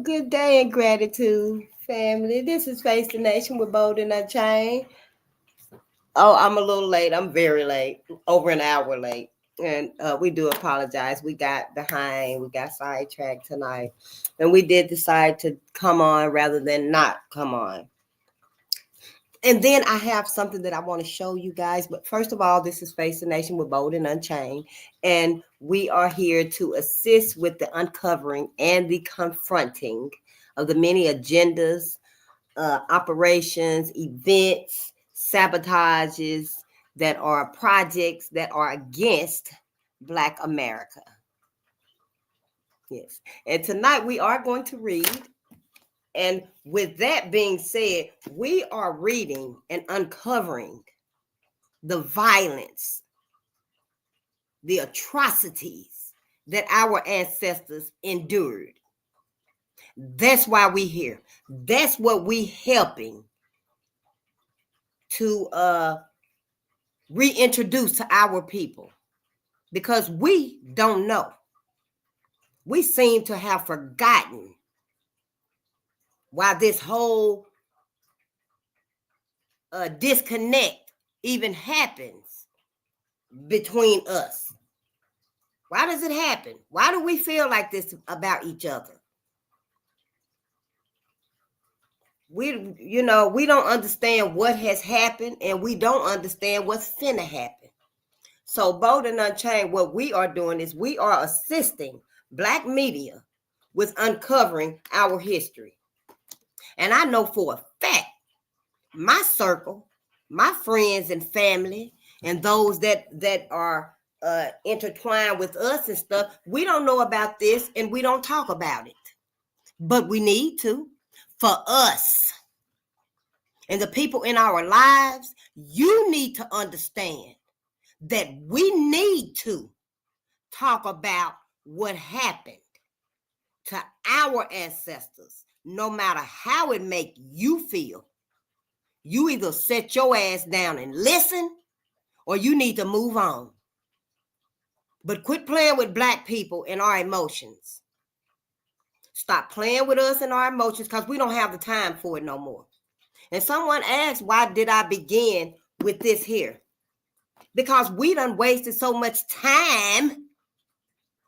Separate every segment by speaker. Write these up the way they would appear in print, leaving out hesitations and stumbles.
Speaker 1: good day and gratitude, family. This is Face the Nation with Bolden Unchained. Oh, I'm a little late. I'm very late, over an hour late. And we do apologize. We got behind, we got sidetracked tonight. And we did decide to come on rather than not come on. And then I have something that I want to show you guys. But first of all, this is Face the Nation with Bolden Unchained. And we are here to assist with the uncovering and the confronting of the many agendas, operations, events, sabotages that are projects that are against Black America. Yes. And tonight we are going to read. And with that being said, we are reading and uncovering the violence, the atrocities that our ancestors endured. That's why we're here. That's what we helping to reintroduce to our people, because we don't know. We seem to have forgotten why this whole disconnect even happens between us. Why does it happen? Why do we feel like this about each other? We don't understand what has happened, and we don't understand what's finna happen. So Bolden Unchained, what we are doing is we are assisting Black media with uncovering our history. And I know for a fact, my circle, my friends and family, and those that are intertwined with us and stuff, we don't know about this and we don't talk about it. But we need to. For us and the people in our lives, you need to understand that we need to talk about what happened to our ancestors, no matter how it make you feel. You either set your ass down and listen, or you need to move on. But quit playing with Black people and our emotions. Stop playing with us and our emotions, because we don't have the time for it no more. And someone asked, why did I begin with this here? Because we done wasted so much time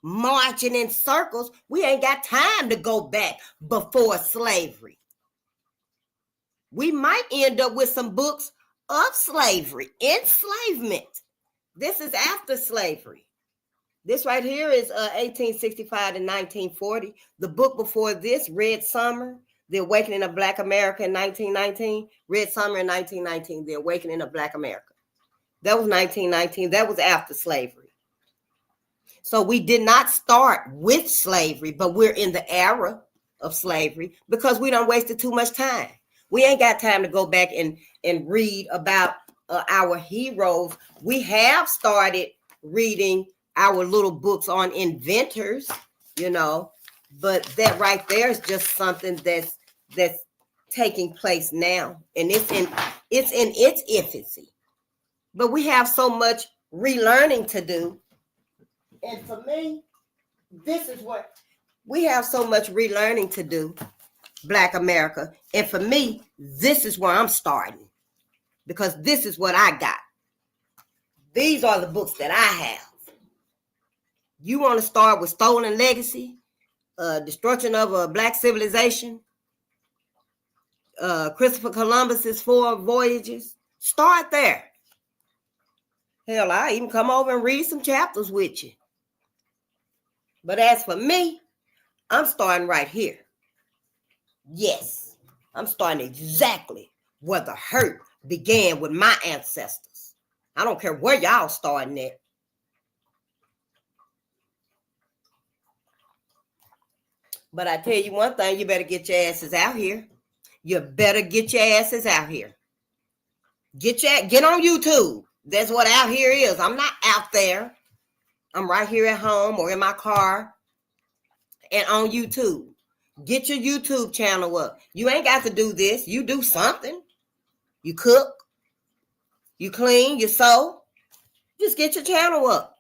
Speaker 1: marching in circles, we ain't got time to go back before slavery. We might end up with some books of slavery, enslavement. This is after slavery. This right here is 1865 to 1940. The book before this, Red Summer, The Awakening of Black America in 1919. Red Summer in 1919, The Awakening of Black America. That was 1919. That was after slavery. So we did not start with slavery, but we're in the era of slavery because we done wasted too much time. We ain't got time to go back and read about our heroes. We have started reading our little books on inventors, but that right there is just something that's taking place now, and it's in its infancy. But we have so much relearning to do. And for me, this is what we have so much relearning to do, Black America. And for me, this is where I'm starting, because this is what I got. These are the books that I have. You want to start with Stolen Legacy, Destruction of a Black Civilization, Christopher Columbus's 4 Voyages. Start there. Hell, I even come over and read some chapters with you. But as for me, I'm starting right here. Yes, I'm starting exactly where the hurt began with my ancestors. I don't care where y'all starting at. But I tell you one thing, you better get your asses out here. You better get your asses out here. Get on YouTube. That's what out here is. I'm not out there. I'm right here at home or in my car and on YouTube. Get your YouTube channel up. You ain't got to do this. You do something. You cook. You clean. You sew. Just get your channel up,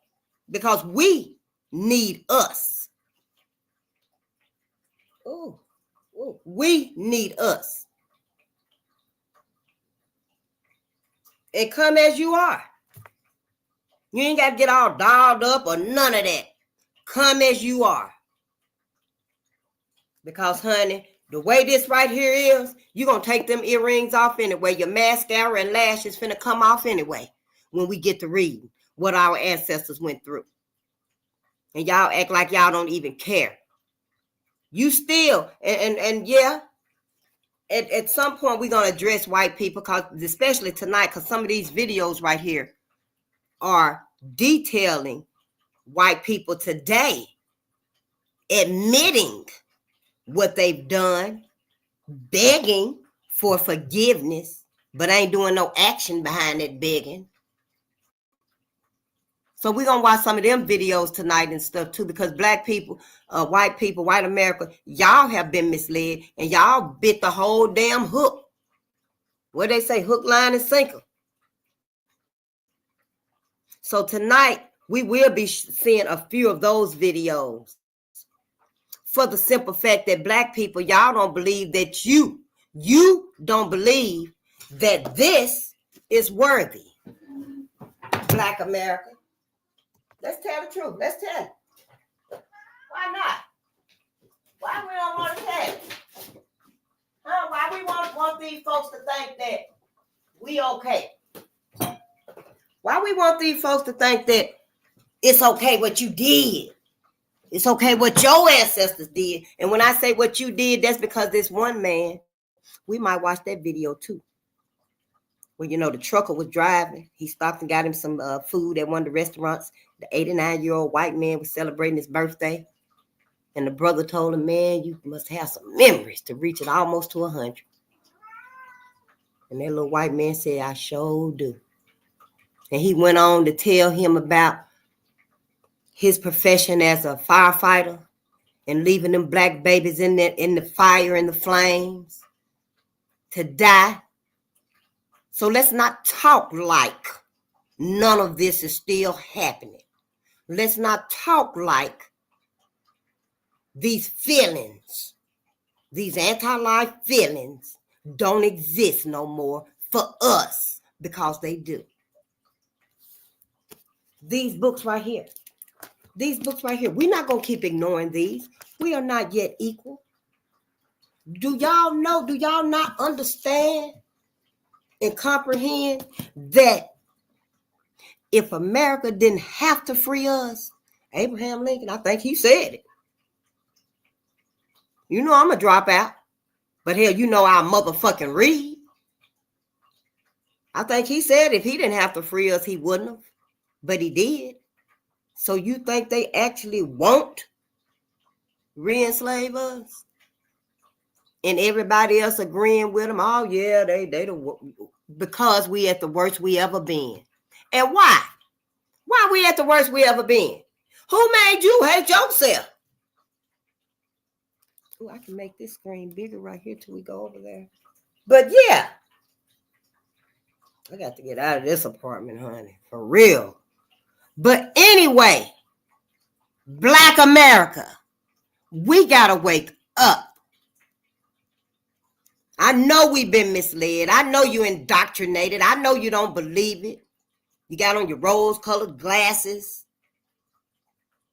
Speaker 1: because we need us. Ooh, We need us. And come as you are. You ain't got to get all dolled up or none of that. Come as you are. Because, honey, the way this right here is, you're going to take them earrings off anyway. Your mascara and lashes finna come off anyway when we get to reading what our ancestors went through. And y'all act like y'all don't even care. You still, and yeah, at some point we're going to address white people, because especially tonight, because some of these videos right here are detailing white people today admitting what they've done, begging for forgiveness, but ain't doing no action behind that begging. So we're going to watch some of them videos tonight and stuff too, because black people, white America, y'all have been misled and y'all bit the whole damn hook. What they say, hook, line, and sinker. So tonight, we will be seeing a few of those videos for the simple fact that black people, y'all don't believe that you don't believe that this is worthy. Black America. Let's tell the truth. Let's tell it. Why not? Why we don't want to tell it? Huh? Why we want these folks to think that we okay? Why we want these folks to think that it's okay what you did? It's okay what your ancestors did. And when I say what you did, that's because this one man, we might watch that video too. Well, you know, the trucker was driving. He stopped and got him some food at one of the restaurants. The 89-year-old white man was celebrating his birthday. And the brother told him, man, you must have some memories to reach it almost to 100. And that little white man said, I sure do. And he went on to tell him about his profession as a firefighter and leaving them black babies in the fire and the flames to die. So let's not talk like none of this is still happening. Let's not talk like these feelings, these anti-life feelings don't exist no more for us, because they do. These books right here, we're not going to keep ignoring these. We are not yet equal. Do y'all know, do y'all not understand and comprehend that if America didn't have to free us, Abraham Lincoln, I think he said it. You know I'm a dropout, but hell, you know I'll motherfucking read. I think he said if he didn't have to free us, he wouldn't have, but he did. So you think they actually won't re-enslave us? And everybody else agreeing with them, oh yeah, because we at the worst we ever been. And why? Why we at the worst we ever been? Who made you hate yourself? Oh, I can make this screen bigger right here till we go over there. But yeah, I got to get out of this apartment, honey, for real. But anyway, Black America, we got to wake up. I know we've been misled. I know you indoctrinated. I know you don't believe it. You got on your rose-colored glasses.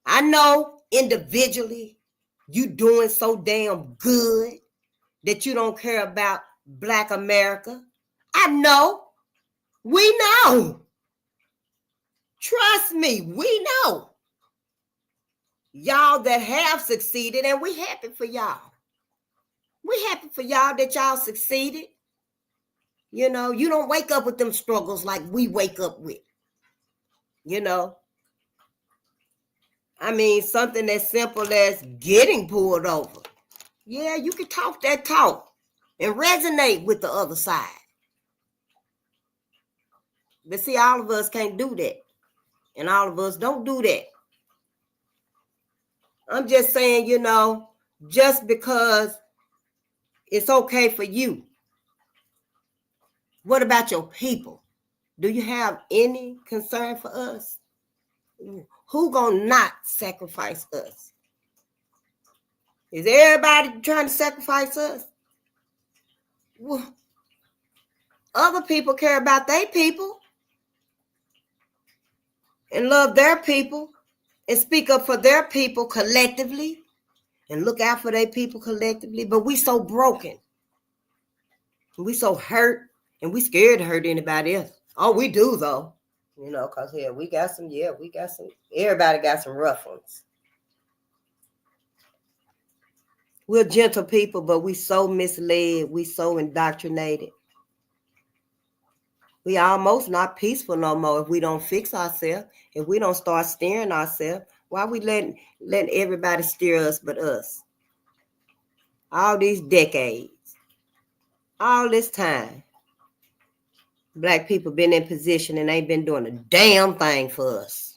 Speaker 1: I know individually you doing so damn good that you don't care about Black America. I know. We know. Trust me, we know. Y'all that have succeeded, and we happy for y'all. We happy for y'all that y'all succeeded. You know, you don't wake up with them struggles like we wake up with. You know, I mean, something as simple as getting pulled over. Yeah, you can talk that talk and resonate with the other side. But see, all of us can't do that. And all of us don't do that. I'm just saying, you know, just because it's okay for you, what about your people? Do you have any concern for us? Who gonna not sacrifice us? Is everybody trying to sacrifice us? Well, other people care about their people and love their people and speak up for their people collectively and look out for their people collectively. But we so broken. We so hurt and we scared to hurt anybody else. Oh, we do though. You know, because here we got some, everybody got some rough ones. We're gentle people, but we so misled. We so indoctrinated. We almost not peaceful no more if we don't fix ourselves, if we don't start steering ourselves. Why we letting everybody steer us but us? All these decades, all this time, Black people been in position and ain't been doing a damn thing for us.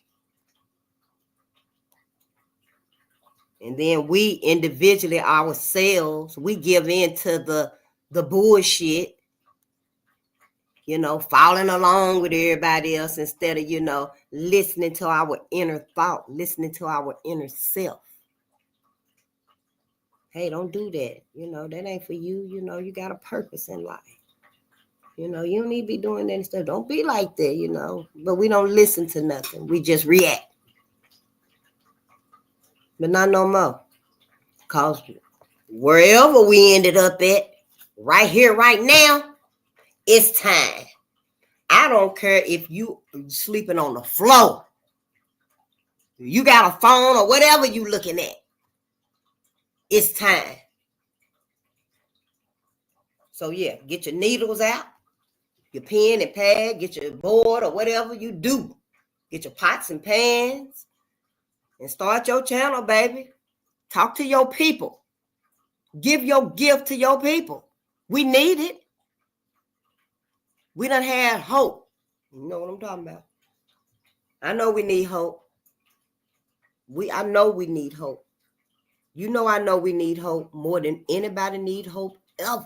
Speaker 1: And then we individually, ourselves, we give in to the bullshit, you know, following along with everybody else instead of, you know, listening to our inner thought, listening to our inner self. Hey, don't do that. You know, that ain't for you. You know, you got a purpose in life. You know, you don't need to be doing that and stuff. Don't be like that, you know. But we don't listen to nothing. We just react. But not no more. Because wherever we ended up at, right here, right now, it's time. I don't care if you sleeping on the floor. You got a phone or whatever you looking at. It's time. So yeah, get your needles out, your pen and pad, get your board or whatever you do. Get your pots and pans and start your channel, baby. Talk to your people. Give your gift to your people. We need it. We done had hope. You know what I'm talking about. I know we need hope. I know we need hope. You know I know we need hope more than anybody need hope ever.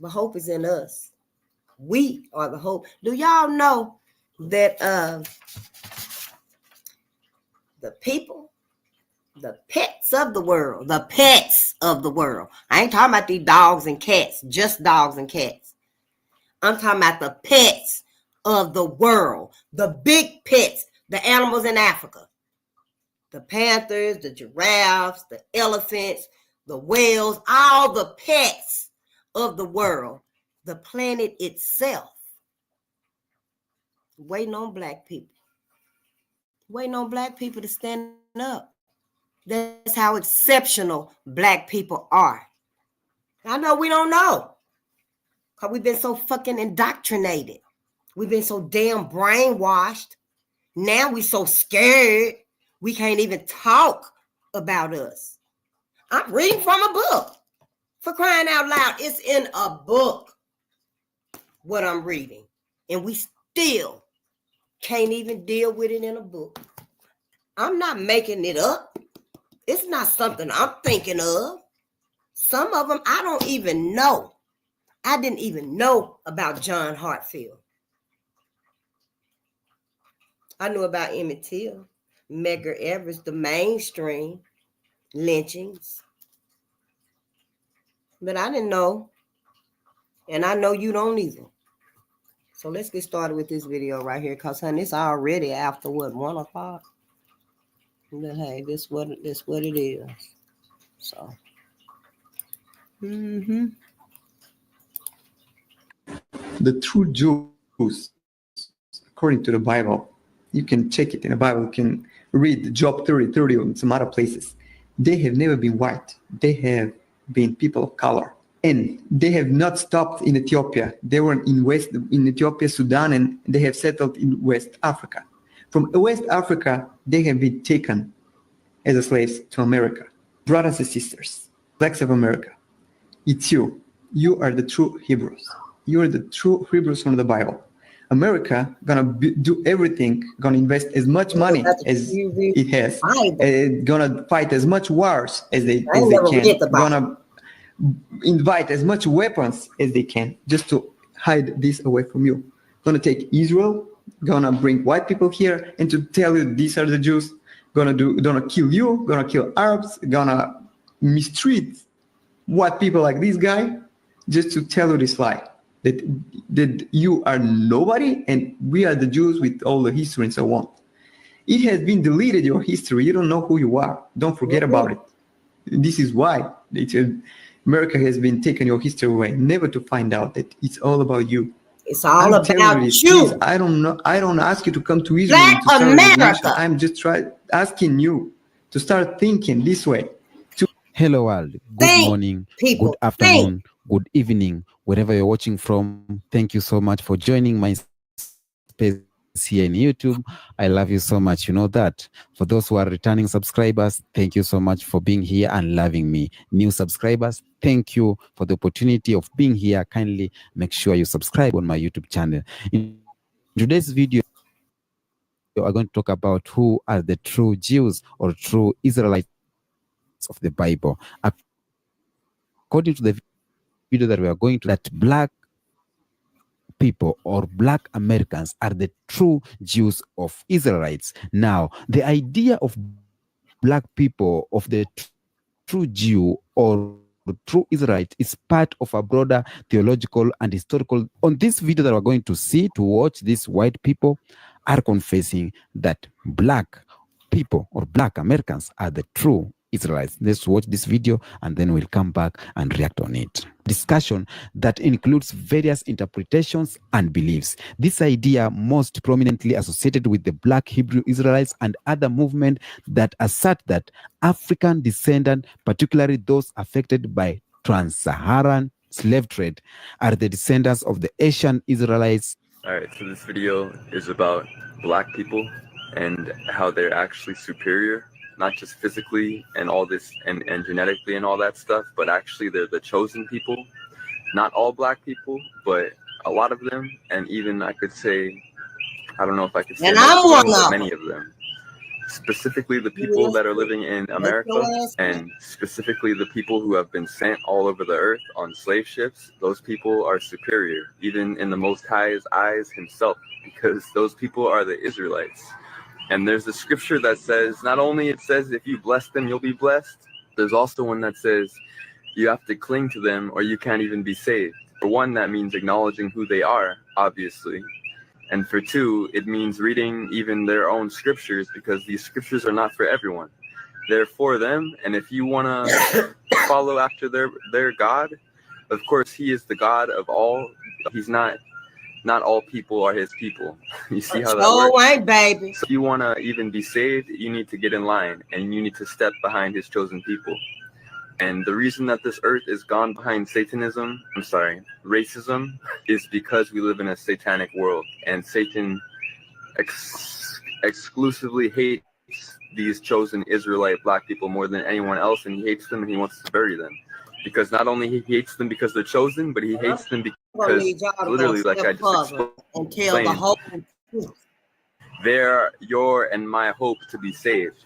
Speaker 1: But hope is in us. We are the hope. Do y'all know that the people, the pets of the world, I ain't talking about these dogs and cats, just dogs and cats. I'm talking about the pets of the world, the big pets, the animals in Africa, the panthers, the giraffes, the elephants, the whales, all the pets of the world, the planet itself, waiting on Black people. Waiting on Black people to stand up. That's how exceptional Black people are. I know we don't know. Because we've been so fucking indoctrinated. We've been so damn brainwashed. Now we so scared we can't even talk about us. I'm reading from a book. For crying out loud, it's in a book what I'm reading. And we still can't even deal with it in a book. I'm not making it up. It's not something I'm thinking of. Some of them I don't even know. I didn't even know about John Hartfield. I knew about Emmett Till, Medgar Evers, the mainstream lynchings. But I didn't know. And I know you don't either. So let's get started with this video right here. Because, honey, it's already after, 1 o'clock? But, hey, this what it is. So.
Speaker 2: The true Jews, according to the Bible, you can check it in the Bible, you can read Job 30 and some other places. They have never been white. They have been people of color. And they have not stopped in Ethiopia. They were in Ethiopia, Sudan, and they have settled in West Africa. From West Africa, they have been taken as slaves to America. Brothers and sisters, Blacks of America, it's you. You are the true Hebrews. You are the true Hebrews from the Bible. America gonna do everything, gonna invest as much money as it has, gonna fight as much wars as they can, gonna invite as much weapons as they can just to hide this away from you. Gonna take Israel, gonna bring white people here and to tell you these are the Jews, gonna kill you, gonna kill Arabs, gonna mistreat white people like this guy, just to tell you this lie that you are nobody and we are the Jews with all the history and so on. It has been deleted, your history. You don't know who you are. Don't forget about it. This is why America has been taking your history away, never to find out that it's all about you.
Speaker 1: It's all
Speaker 2: I'm telling
Speaker 1: about
Speaker 2: this,
Speaker 1: you.
Speaker 2: please, I don't know. I don't ask you to come to Israel
Speaker 1: Black
Speaker 2: to start a revolution.
Speaker 1: America.
Speaker 2: I'm just asking you to start thinking this way.
Speaker 3: Hello world, good
Speaker 1: Think,
Speaker 3: morning,
Speaker 1: people,
Speaker 3: good afternoon, good evening, wherever you're watching from. Thank you so much for joining my space here in YouTube. I love you so much, you know that. For those who are returning subscribers, thank you so much for being here and loving me. New subscribers, thank you for the opportunity of being here. Kindly make sure you subscribe on my YouTube channel. In today's video, we're going to talk about who are the true Jews or true Israelites of the Bible. According to the video that we are going to, that black people or black Americans are the true Jews of Israelites. Now, the idea of black people, of the true Jew or true Israelite, is part of a broader theological and historical. On this video that we're going to see, to watch, these white people are confessing that black people or black Americans are the true Israelites. Let's watch this video and then we'll come back and react on it. Discussion that includes various interpretations and beliefs. This idea most prominently associated with the Black Hebrew Israelites and other movements that assert that African descendants, particularly those affected by trans-Saharan slave trade, are the descendants of the Asian Israelites.
Speaker 4: All right, so this video is about black people and how they're actually superior, not just physically and all this and genetically and all that stuff, but actually they're the chosen people. Not all black people, but a lot of them, and even I could say, I don't know if I could say
Speaker 1: And
Speaker 4: most
Speaker 1: I'm
Speaker 4: of
Speaker 1: one
Speaker 4: them, but
Speaker 1: of
Speaker 4: many of them. Specifically the people that are living in America, and specifically the people who have been sent all over the earth on slave ships. Those people are superior, even in the Most High's eyes himself, because those people are the Israelites. And there's a scripture that says, not only it says if you bless them, you'll be blessed, there's also one that says you have to cling to them or you can't even be saved. For one, that means acknowledging who they are, obviously. And for two, it means reading even their own scriptures, because these scriptures are not for everyone. They're for them, and if you want to follow after their God, of course, he is the God of all. He's not all people are his people. You see how that works?
Speaker 1: Right, baby.
Speaker 4: So if you want to even be saved, you need to get in line, and you need to step behind his chosen people. And the reason that this earth is gone behind racism, is because we live in a satanic world, and Satan exclusively hates these chosen Israelite black people more than anyone else, and he hates them and he wants to bury them. Because not only he hates them because they're chosen, but he hates them because literally, like I just explained, they're your and my hope to be saved.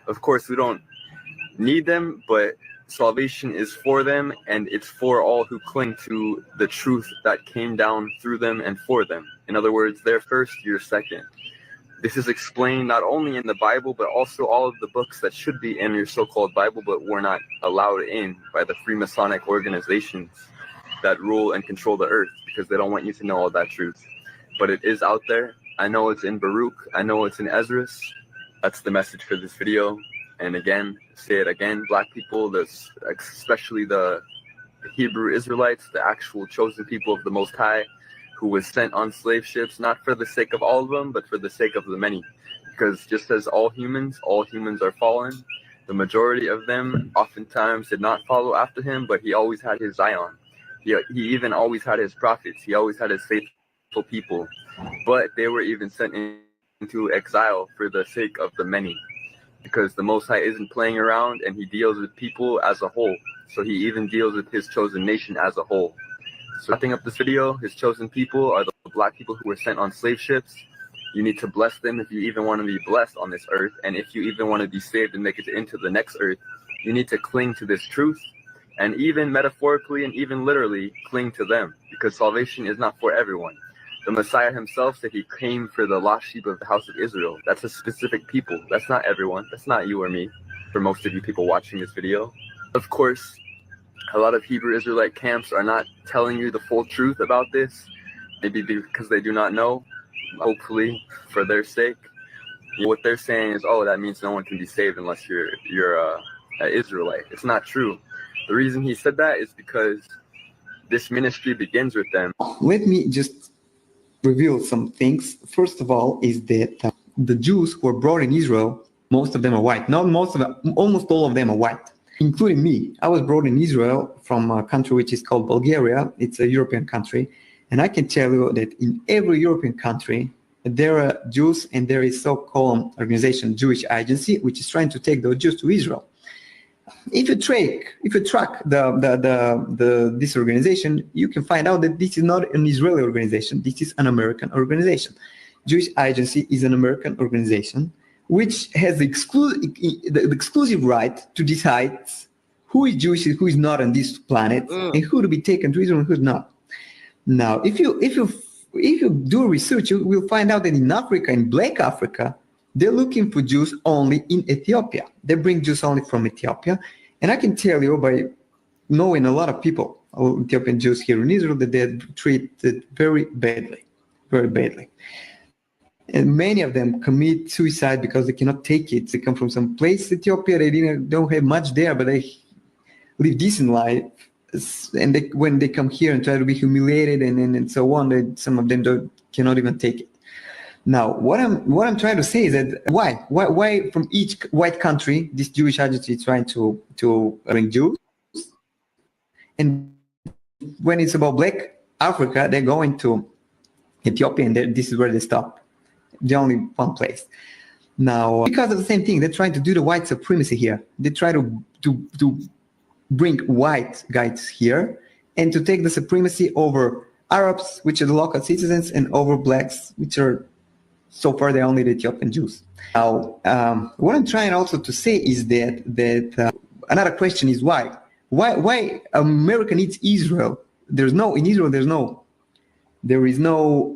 Speaker 4: Of course, we don't need them, but salvation is for them, and it's for all who cling to the truth that came down through them and for them. In other words, they're first, you're second. This is explained not only in the Bible, but also all of the books that should be in your so-called Bible, but were not allowed in by the Freemasonic organizations that rule and control the earth, because they don't want you to know all that truth. But it is out there. I know it's in Baruch. I know it's in Esdras. That's the message for this video. And again, say it again, black people, especially the Hebrew Israelites, the actual chosen people of the Most High, who was sent on slave ships, not for the sake of all of them, but for the sake of the many. Because just as all humans are fallen, the majority of them oftentimes did not follow after him, but he always had his Zion. He even always had his prophets. He always had his faithful people. But they were even sent into exile for the sake of the many. Because the Most High isn't playing around, and he deals with people as a whole. So he even deals with his chosen nation as a whole. So wrapping up this video, his chosen people are the black people who were sent on slave ships. You need to bless them if you even want to be blessed on this earth. And if you even want to be saved and make it into the next earth, you need to cling to this truth. And even metaphorically and even literally cling to them. Because salvation is not for everyone. The Messiah himself said he came for the lost sheep of the house of Israel. That's a specific people. That's not everyone. That's not you or me, for most of you people watching this video. Of course, a lot of Hebrew Israelite camps are not telling you the full truth about this, maybe because they do not know, hopefully for their sake. What they're saying is, oh, that means no one can be saved unless you're an Israelite. It's not true. The reason he said that is because this ministry begins with them.
Speaker 2: Let me just reveal some things. First of all, is that the Jews who are brought in Israel, most of them are white. Not most of them, almost all of them are white, including me. I was brought in Israel from a country which is called Bulgaria. It's a European country. And I can tell you that in every European country, there are Jews, and there is so-called organization, Jewish Agency, which is trying to take those Jews to Israel. If you track this organization, you can find out that this is not an Israeli organization. This is an American organization. Jewish Agency is an American organization which has the exclusive right to decide who is Jewish and who is not on this planet, and who to be taken to Israel and who's not. Now, if you do research, you will find out that in Africa, in Black Africa, they're looking for Jews only in Ethiopia. They bring Jews only from Ethiopia. And I can tell you by knowing a lot of people, Ethiopian Jews here in Israel, that they're treated very badly, very badly. And many of them commit suicide because they cannot take it. They come from some place, Ethiopia, they don't have much there, but they live decent life. And when they come here and try to be humiliated and so on, some of them cannot even take it. Now, what I'm trying to say is that why from each white country this Jewish agency is trying to bring Jews, and when it's about Black Africa, they're going to Ethiopia, and this is where they stop. The only one place. Now, because of the same thing, they're trying to do the white supremacy here. They try to bring white guys here and to take the supremacy over Arabs, which are the local citizens, and over Blacks, which are so far they're only the Ethiopian Jews. Now, what I'm trying also to say is that another question is why America needs Israel. There is no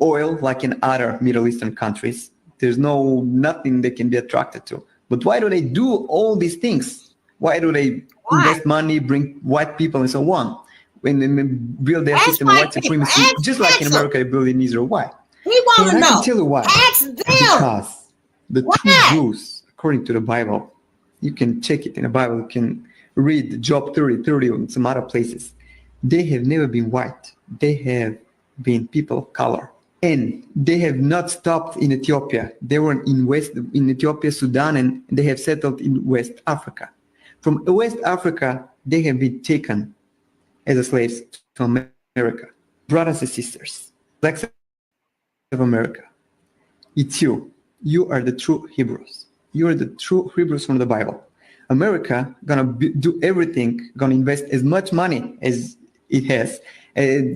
Speaker 2: oil like in other Middle Eastern countries. There's nothing they can be attracted to. But why do they do all these things? Why do they invest money, bring white people and so on, when they build their system of white supremacy, just like in America they build in Israel? Why?
Speaker 1: We want to know.
Speaker 2: I can tell you why.
Speaker 1: Ask them.
Speaker 2: Because the true Jews, according to the Bible, you can check it in the Bible, you can read Job 30 and some other places. They have never been white. They have been people of color. And they have not stopped in Ethiopia. They were in Ethiopia, Sudan, and they have settled in West Africa. From West Africa, they have been taken as slaves to America. Brothers and sisters, Blacks of America, it's you. You are the true Hebrews. You are the true Hebrews from the Bible. America gonna do everything, gonna invest as much money as it has,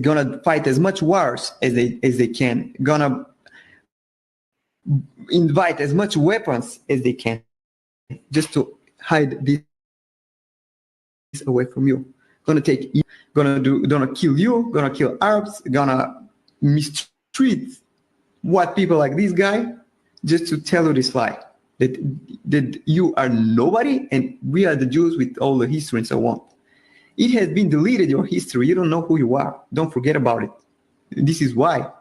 Speaker 2: gonna fight as much wars as they can, gonna invite as much weapons as they can, just to hide this away from you. Gonna kill you, gonna kill Arabs, gonna mistreat white people like this guy, just to tell you this lie, that you are nobody and we are the Jews with all the history and so on. It has been deleted, your history. You don't know who you are. Don't forget about it. This is why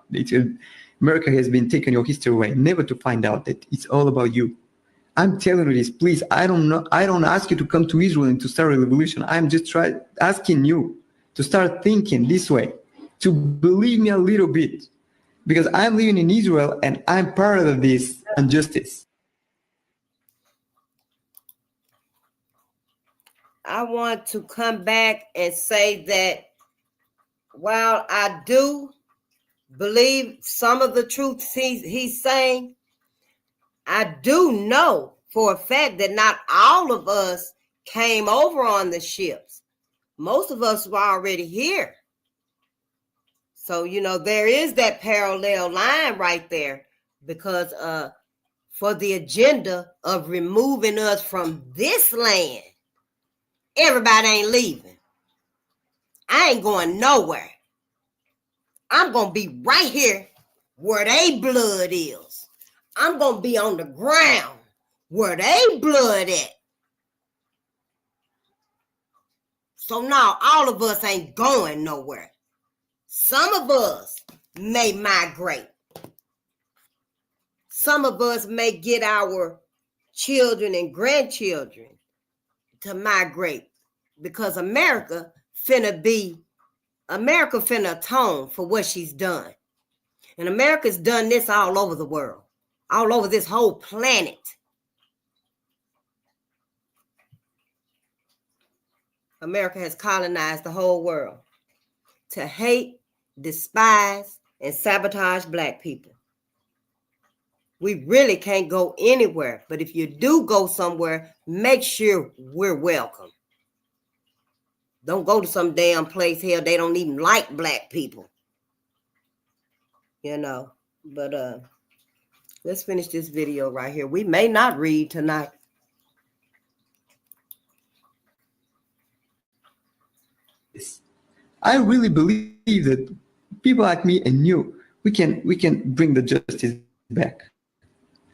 Speaker 2: America has been taking your history away, never to find out that it's all about you. I'm telling you this, please. I don't ask you to come to Israel and to start a revolution. I'm just asking you to start thinking this way, to believe me a little bit, because I'm living in Israel and I'm part of this injustice.
Speaker 1: I want to come back and say that while I do believe some of the truth he's saying, I do know for a fact that not all of us came over on the ships. Most of us were already here. So, there is that parallel line right there, because for the agenda of removing us from this land, everybody ain't leaving. I ain't going nowhere. I'm going to be right here where they blood is. I'm going to be on the ground where they blood at. So now all of us ain't going nowhere. Some of us may migrate. Some of us may get our children and grandchildren to migrate, because America finna atone for what she's done. And America's done this all over the world, all over this whole planet. America has colonized the whole world to hate, despise, and sabotage Black people. We really can't go anywhere, but if you do go somewhere, make sure we're welcome. Don't go to some damn place here they don't even like Black people. You know, but let's finish this video right here. We may not read tonight.
Speaker 2: I really believe that people like me and you, we can bring the justice back.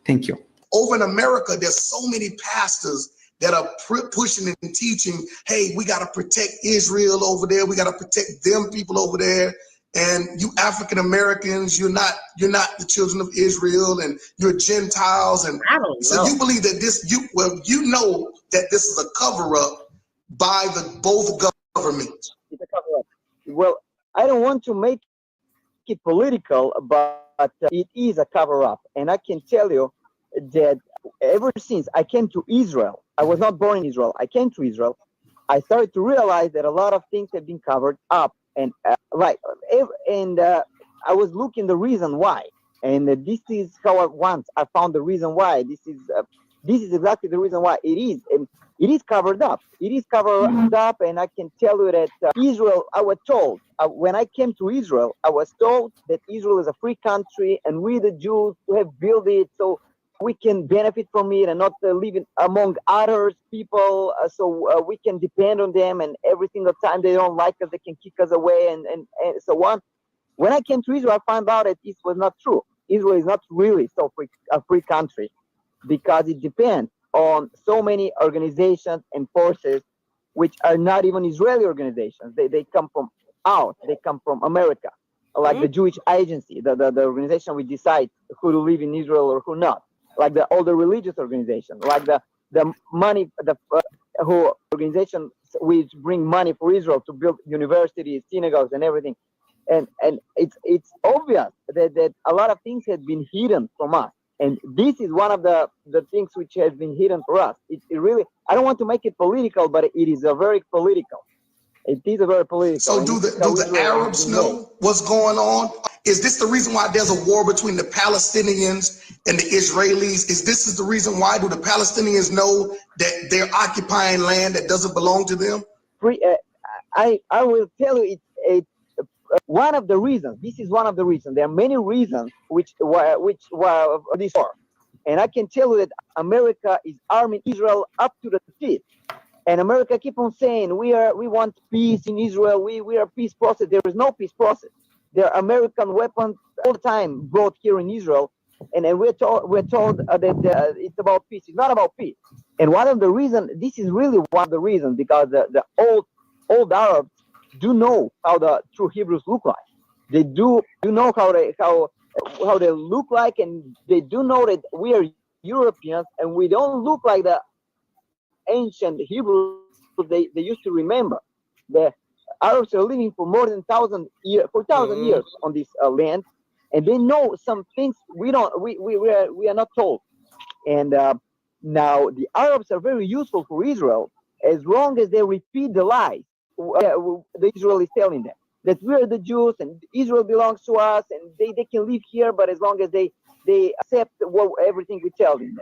Speaker 2: Thank you.
Speaker 5: Over in America, there's so many pastors that are pushing and teaching, hey, we got to protect Israel over there. We got to protect them people over there. And you African Americans, you're not the children of Israel, and you're Gentiles. And
Speaker 1: I don't know.
Speaker 5: So you believe that you know that this is a cover up by both governments.
Speaker 6: It's a cover up. Well, I don't want to make it political, but it is a cover up. And I can tell you that ever since I came to Israel, I was not born in Israel. I came to Israel. I started to realize that a lot of things have been covered up. And I was looking the reason why, and this is how I found the reason why. This is exactly the reason why it is, and it is covered up. It is covered up, and I can tell you that Israel. I was told when I came to Israel, I was told that Israel is a free country, and we the Jews have built it so we can benefit from it and not live among other people, so we can depend on them, and every single time they don't like us, they can kick us away and so on. When I came to Israel, I found out that this was not true. Israel is not really a free country, because it depends on so many organizations and forces which are not even Israeli organizations. They come from out. They come from America, like the Jewish Agency, the organization which decides who to live in Israel or who not. Like all the religious organizations, like the money, who organization which bring money for Israel to build universities, synagogues, and everything, and it's obvious that a lot of things have been hidden from us, and this is one of the things which has been hidden for us. It really, I don't want to make it political, but it is a very political. It is a very political.
Speaker 5: So do the Arabs know what's going on? Is this the reason why there's a war between the Palestinians and the Israelis? Is this the reason why? Do the Palestinians know that they're occupying land that doesn't belong to them?
Speaker 6: I will tell you, it's one of the reasons. This is one of the reasons. There are many reasons which were this war, and I can tell you that America is arming Israel up to the teeth. And America keep on saying we want peace in Israel. We are peace process. There is no peace process. There are American weapons all the time brought here in Israel, and we're told that it's about peace. It's not about peace. And one of the reasons, this is really one of the reasons, because the old Arabs do know how the true Hebrews look like. They do know how they look like, and they do know that we are Europeans and we don't look like the ancient Hebrews they used to remember. The Arabs are living for more than 1,000 years on this land, and they know some things we are not told. And now the Arabs are very useful for Israel as long as they repeat the lies the Israel is telling them, that we are the Jews and Israel belongs to us and they can live here, but as long as they accept everything we tell them.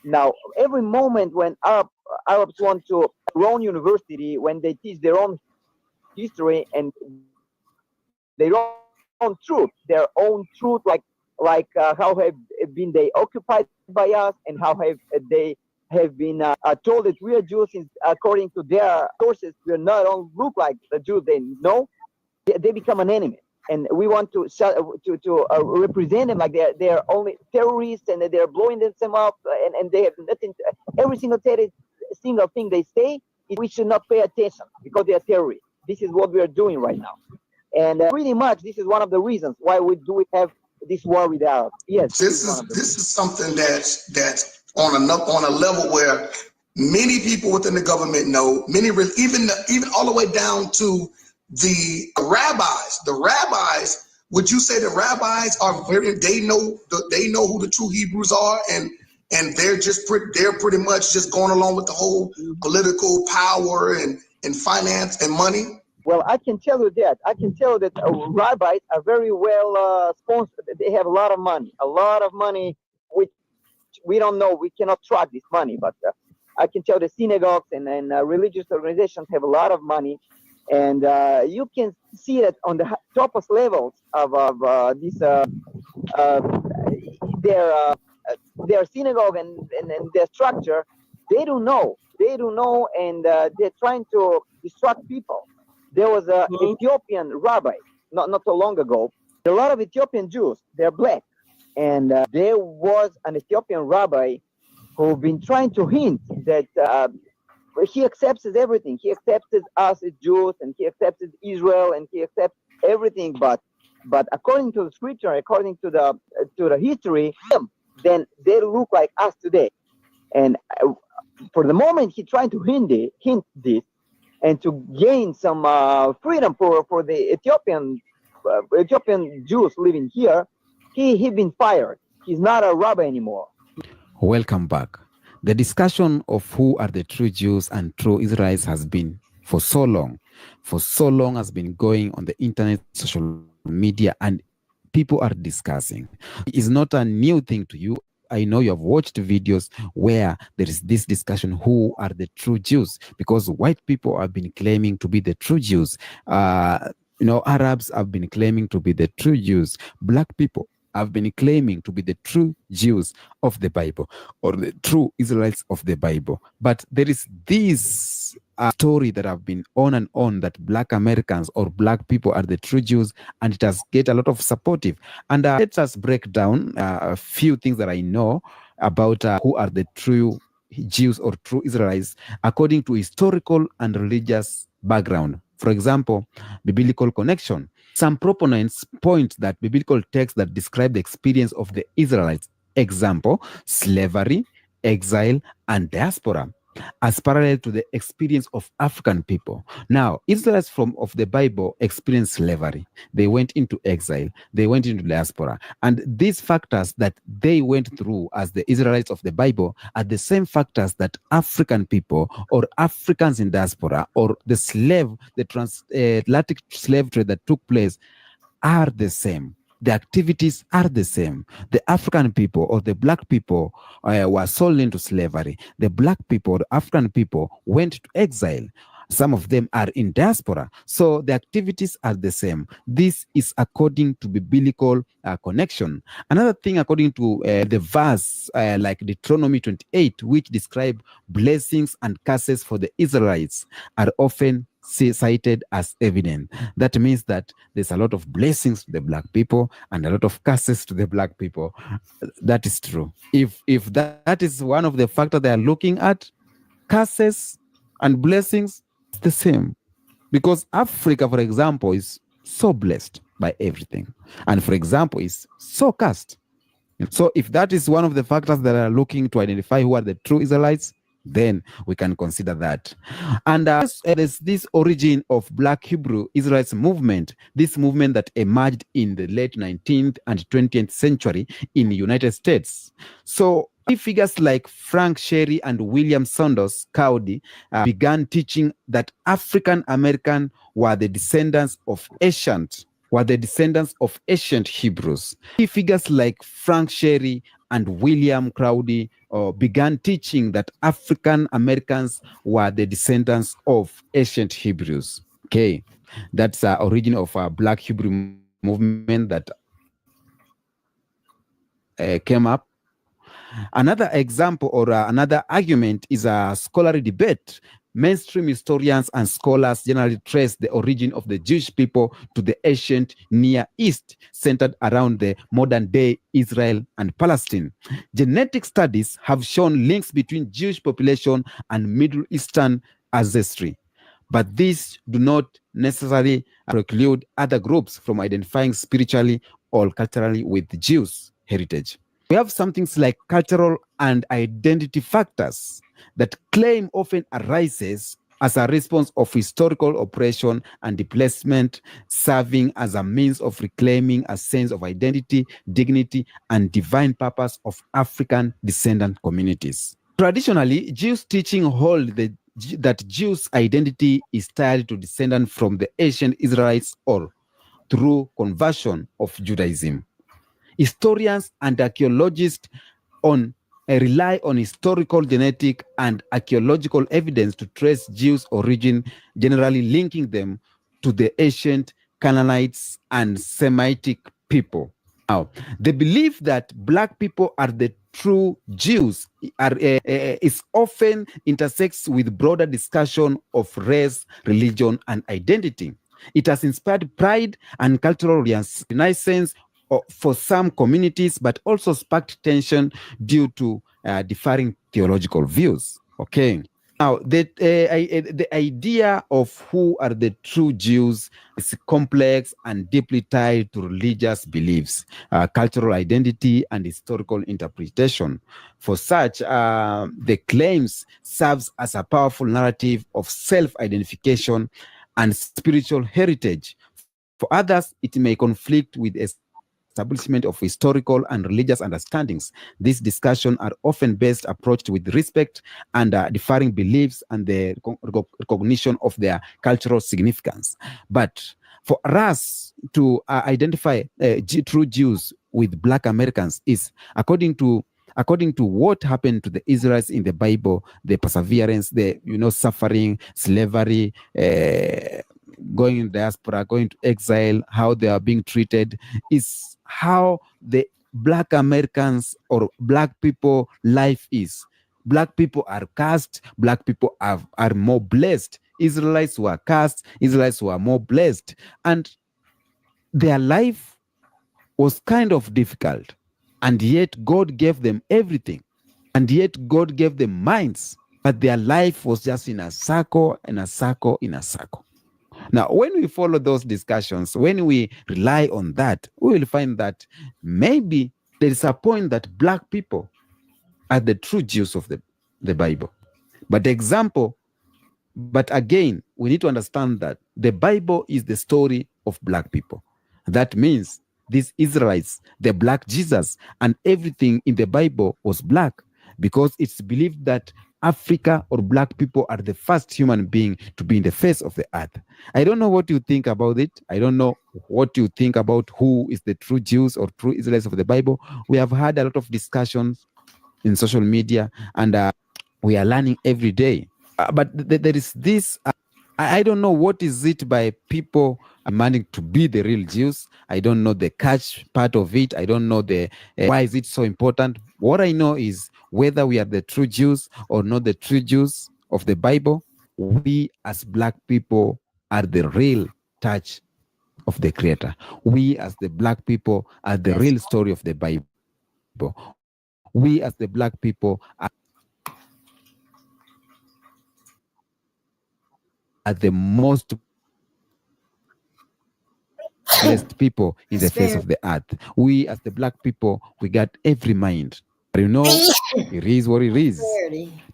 Speaker 6: Now, every moment when Arabs want to their own university, when they teach their own history and their own truth, like how have been they occupied by us, and how have they have been told that we are Jews, according to their sources, we are not look like the Jews they know, they become an enemy. and we want to represent them like they're only terrorists and they're blowing themselves up, and they have nothing. Every single thing they say, we should not pay attention because they are terrorists. This is what we are doing right now, and pretty much this is one of the reasons why we have this war with Arabs. Yes,
Speaker 5: this is something that's on a level where many people within the government know. Many even all the way down to the rabbis. The rabbis. Would you say the rabbis are they know who the true Hebrews are, and they're pretty much just going along with the whole political power and finance and money?
Speaker 6: Well, I can tell you that rabbis are very well sponsored. They have a lot of money, which we don't know. We cannot track this money, but I can tell the synagogues and religious organizations have a lot of money, and you can see that on the topmost levels of their synagogue and their structure. They don't know, and they're trying to distract people. There was an Ethiopian rabbi not so long ago. There are a lot of Ethiopian Jews. They're black, and there was an Ethiopian rabbi who've been trying to hint that he accepts everything. He accepts us as Jews, and he accepts Israel, and he accepts everything. But according to the scripture, according to the history, then they look like us today. And for the moment, he tried to hint this, and to gain some freedom for the Ethiopian Jews living here. He been fired. He's not a rabbi anymore.
Speaker 3: Welcome back. The discussion of who are the true Jews and true Israelites has been for so long has been going on the internet, social media, and people are discussing. It's not a new thing to you. I know you have watched videos where there is this discussion, who are the true Jews, because white people have been claiming to be the true Jews. Arabs have been claiming to be the true Jews. Black people have been claiming to be the true Jews of the Bible, or the true Israelites of the Bible. But there is this story that have been on and on, that black Americans or black people are the true Jews, and it has get a lot of supportive. And let us break down a few things that I know about who are the true Jews or true Israelites according to historical and religious background. For example, biblical connection. Some proponents point that biblical texts that describe the experience of the Israelites, example, slavery, exile, and diaspora, as parallel to the experience of African people. Now, Israelites of the Bible experienced slavery. They went into exile. They went into diaspora. And these factors that they went through as the Israelites of the Bible are the same factors that African people or Africans in diaspora or the transatlantic slave trade that took place are the same. The activities are the same. The African people or the black people were sold into slavery. The black people or the African people went to exile. Some of them are in diaspora. So the activities are the same. This is according to biblical connection. Another thing, according to the verse like Deuteronomy 28, which describe blessings and curses for the Israelites, are often cited as evident. That means that there's a lot of blessings to the black people and a lot of curses to the black people. That is true. If that is one of the factors they are looking at, curses and blessings, it's the same. Because Africa, for example, is so blessed by everything. And for example, is so cursed. So if that is one of the factors that are looking to identify who are the true Israelites, then we can consider that. And there's this origin of Black Hebrew Israelites movement, this movement that emerged in the late 19th and 20th century in the United States. So figures like Frank Sherry and William Saunders Cowdy began teaching that African American were the descendants of ancient Hebrews. Figures like Frank Sherry and William Crowdy began teaching that African Americans were the descendants of ancient Hebrews. Okay, that's the origin of a Black Hebrew movement that came up. Another example or another argument is a scholarly debate mainstream historians and scholars generally trace the origin of the Jewish people to the ancient Near East, centered around the modern-day Israel and Palestine. Genetic studies have shown links between Jewish population and Middle Eastern ancestry, but these do not necessarily preclude other groups from identifying spiritually or culturally with Jews' heritage. We have some things like cultural and identity factors that claim often arises as a response of historical oppression and displacement, serving as a means of reclaiming a sense of identity, dignity, and divine purpose of African descendant communities. Traditionally, Jews' teaching hold that Jews' identity is tied to descendant from the ancient Israelites or through conversion of Judaism. Historians and archaeologists rely on historical, genetic, and archaeological evidence to trace Jews' origin, generally linking them to the ancient Canaanites and Semitic people. Now, the belief that Black people are the true Jews is often intersects with broader discussion of race, religion, and identity. It has inspired pride and cultural renaissance for some communities, but also sparked tension due to differing theological views. Okay. Now, the idea of who are the true Jews is complex and deeply tied to religious beliefs, cultural identity, and historical interpretation. For such, the claims serves as a powerful narrative of self-identification and spiritual heritage. For others, it may conflict with establishment of historical and religious understandings. These discussions are often best approached with respect and differing beliefs and the recognition of their cultural significance. But for us to identify true Jews with Black Americans is according to what happened to the Israelites in the Bible, the perseverance, the suffering, slavery, going in diaspora, going to exile, how they are being treated, is how the Black Americans or Black people life is. Black people are cursed, Black people are more blessed. Israelites were cursed, Israelites were more blessed. And their life was kind of difficult. And yet God gave them everything. And yet God gave them minds. But their life was just in a circle, in a circle, in a circle. Now, when we follow those discussions, when we rely on that, we will find that maybe there is a point that Black people are the true Jews of the Bible. But again, we need to understand that the Bible is the story of Black people. That means these Israelites, the Black Jesus, and everything in the Bible was Black, because it's believed that Africa or Black people are the first human being to be in the face of the earth. I don't know what you think about it. I don't know what you think about who is the true Jews or true Israelites of the Bible. We have had a lot of discussions in social media, and we are learning every day. But there is this, I don't know what is it by people demanding to be the real Jews. I don't know the catch part of it. I don't know why is it so important. What I know is whether we are the true Jews or not the true Jews of the Bible, we as Black people are the real touch of the Creator. We as the Black people are the real story of the Bible. We as the Black people are the most blessed people in the face of the earth. We as the Black people, we got every mind. You know, it is what it is.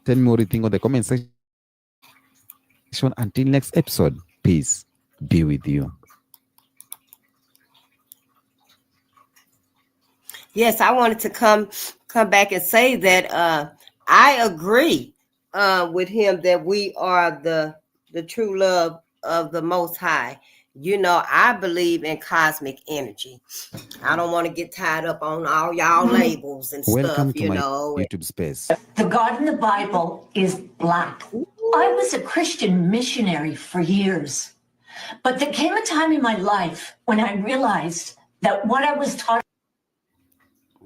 Speaker 3: Tell me what you think on the comment section. Until next episode, peace be with you.
Speaker 1: Yes, I wanted to come back and say that I agree with him that we are the true love of the Most High. I believe in cosmic energy. I don't want to get tied up on all y'all labels and
Speaker 3: Welcome
Speaker 1: stuff,
Speaker 3: to my YouTube space.
Speaker 7: The God in the Bible is Black. I was a Christian missionary for years, but there came a time in my life when I realized that what I was taught.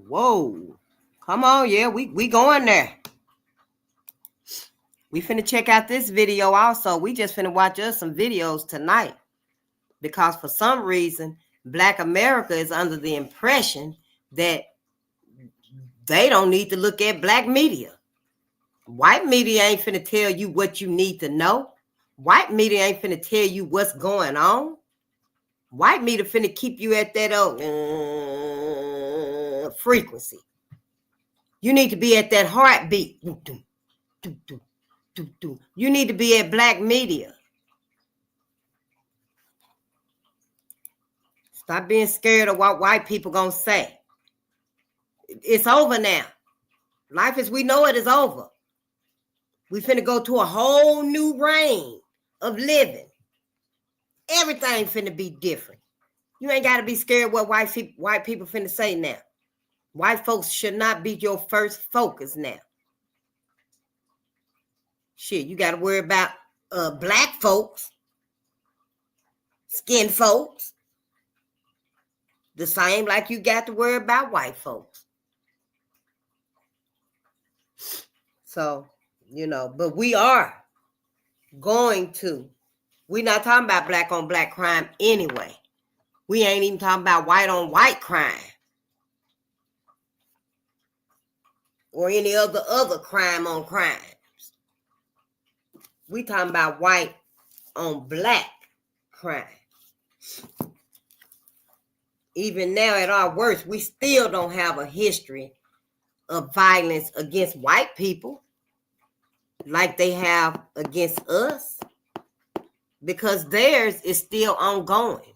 Speaker 1: Whoa, come on, yeah, we going there. We finna check out this video also. We just finna watch us some videos tonight. Because for some reason, Black America is under the impression that they don't need to look at Black media. White media ain't finna tell you what you need to know. White media ain't finna tell you what's going on. White media finna keep you at that frequency. You need to be at that heartbeat. You need to be at Black media. Stop being scared of what white people gonna say. It's over now. Life as we know it is over. We finna go to a whole new reign of living. Everything finna be different. You ain't gotta be scared what white people finna say now. White folks should not be your first focus now. Shit, you gotta worry about Black folks, skin folks, the same like you got to worry about white folks. So, but we are going to. We're not talking about Black on Black crime anyway. We ain't even talking about white on white crime. Or any other crime on crimes. We talking about white on Black crime. Even now at our worst, we still don't have a history of violence against white people like they have against us, because theirs is still ongoing.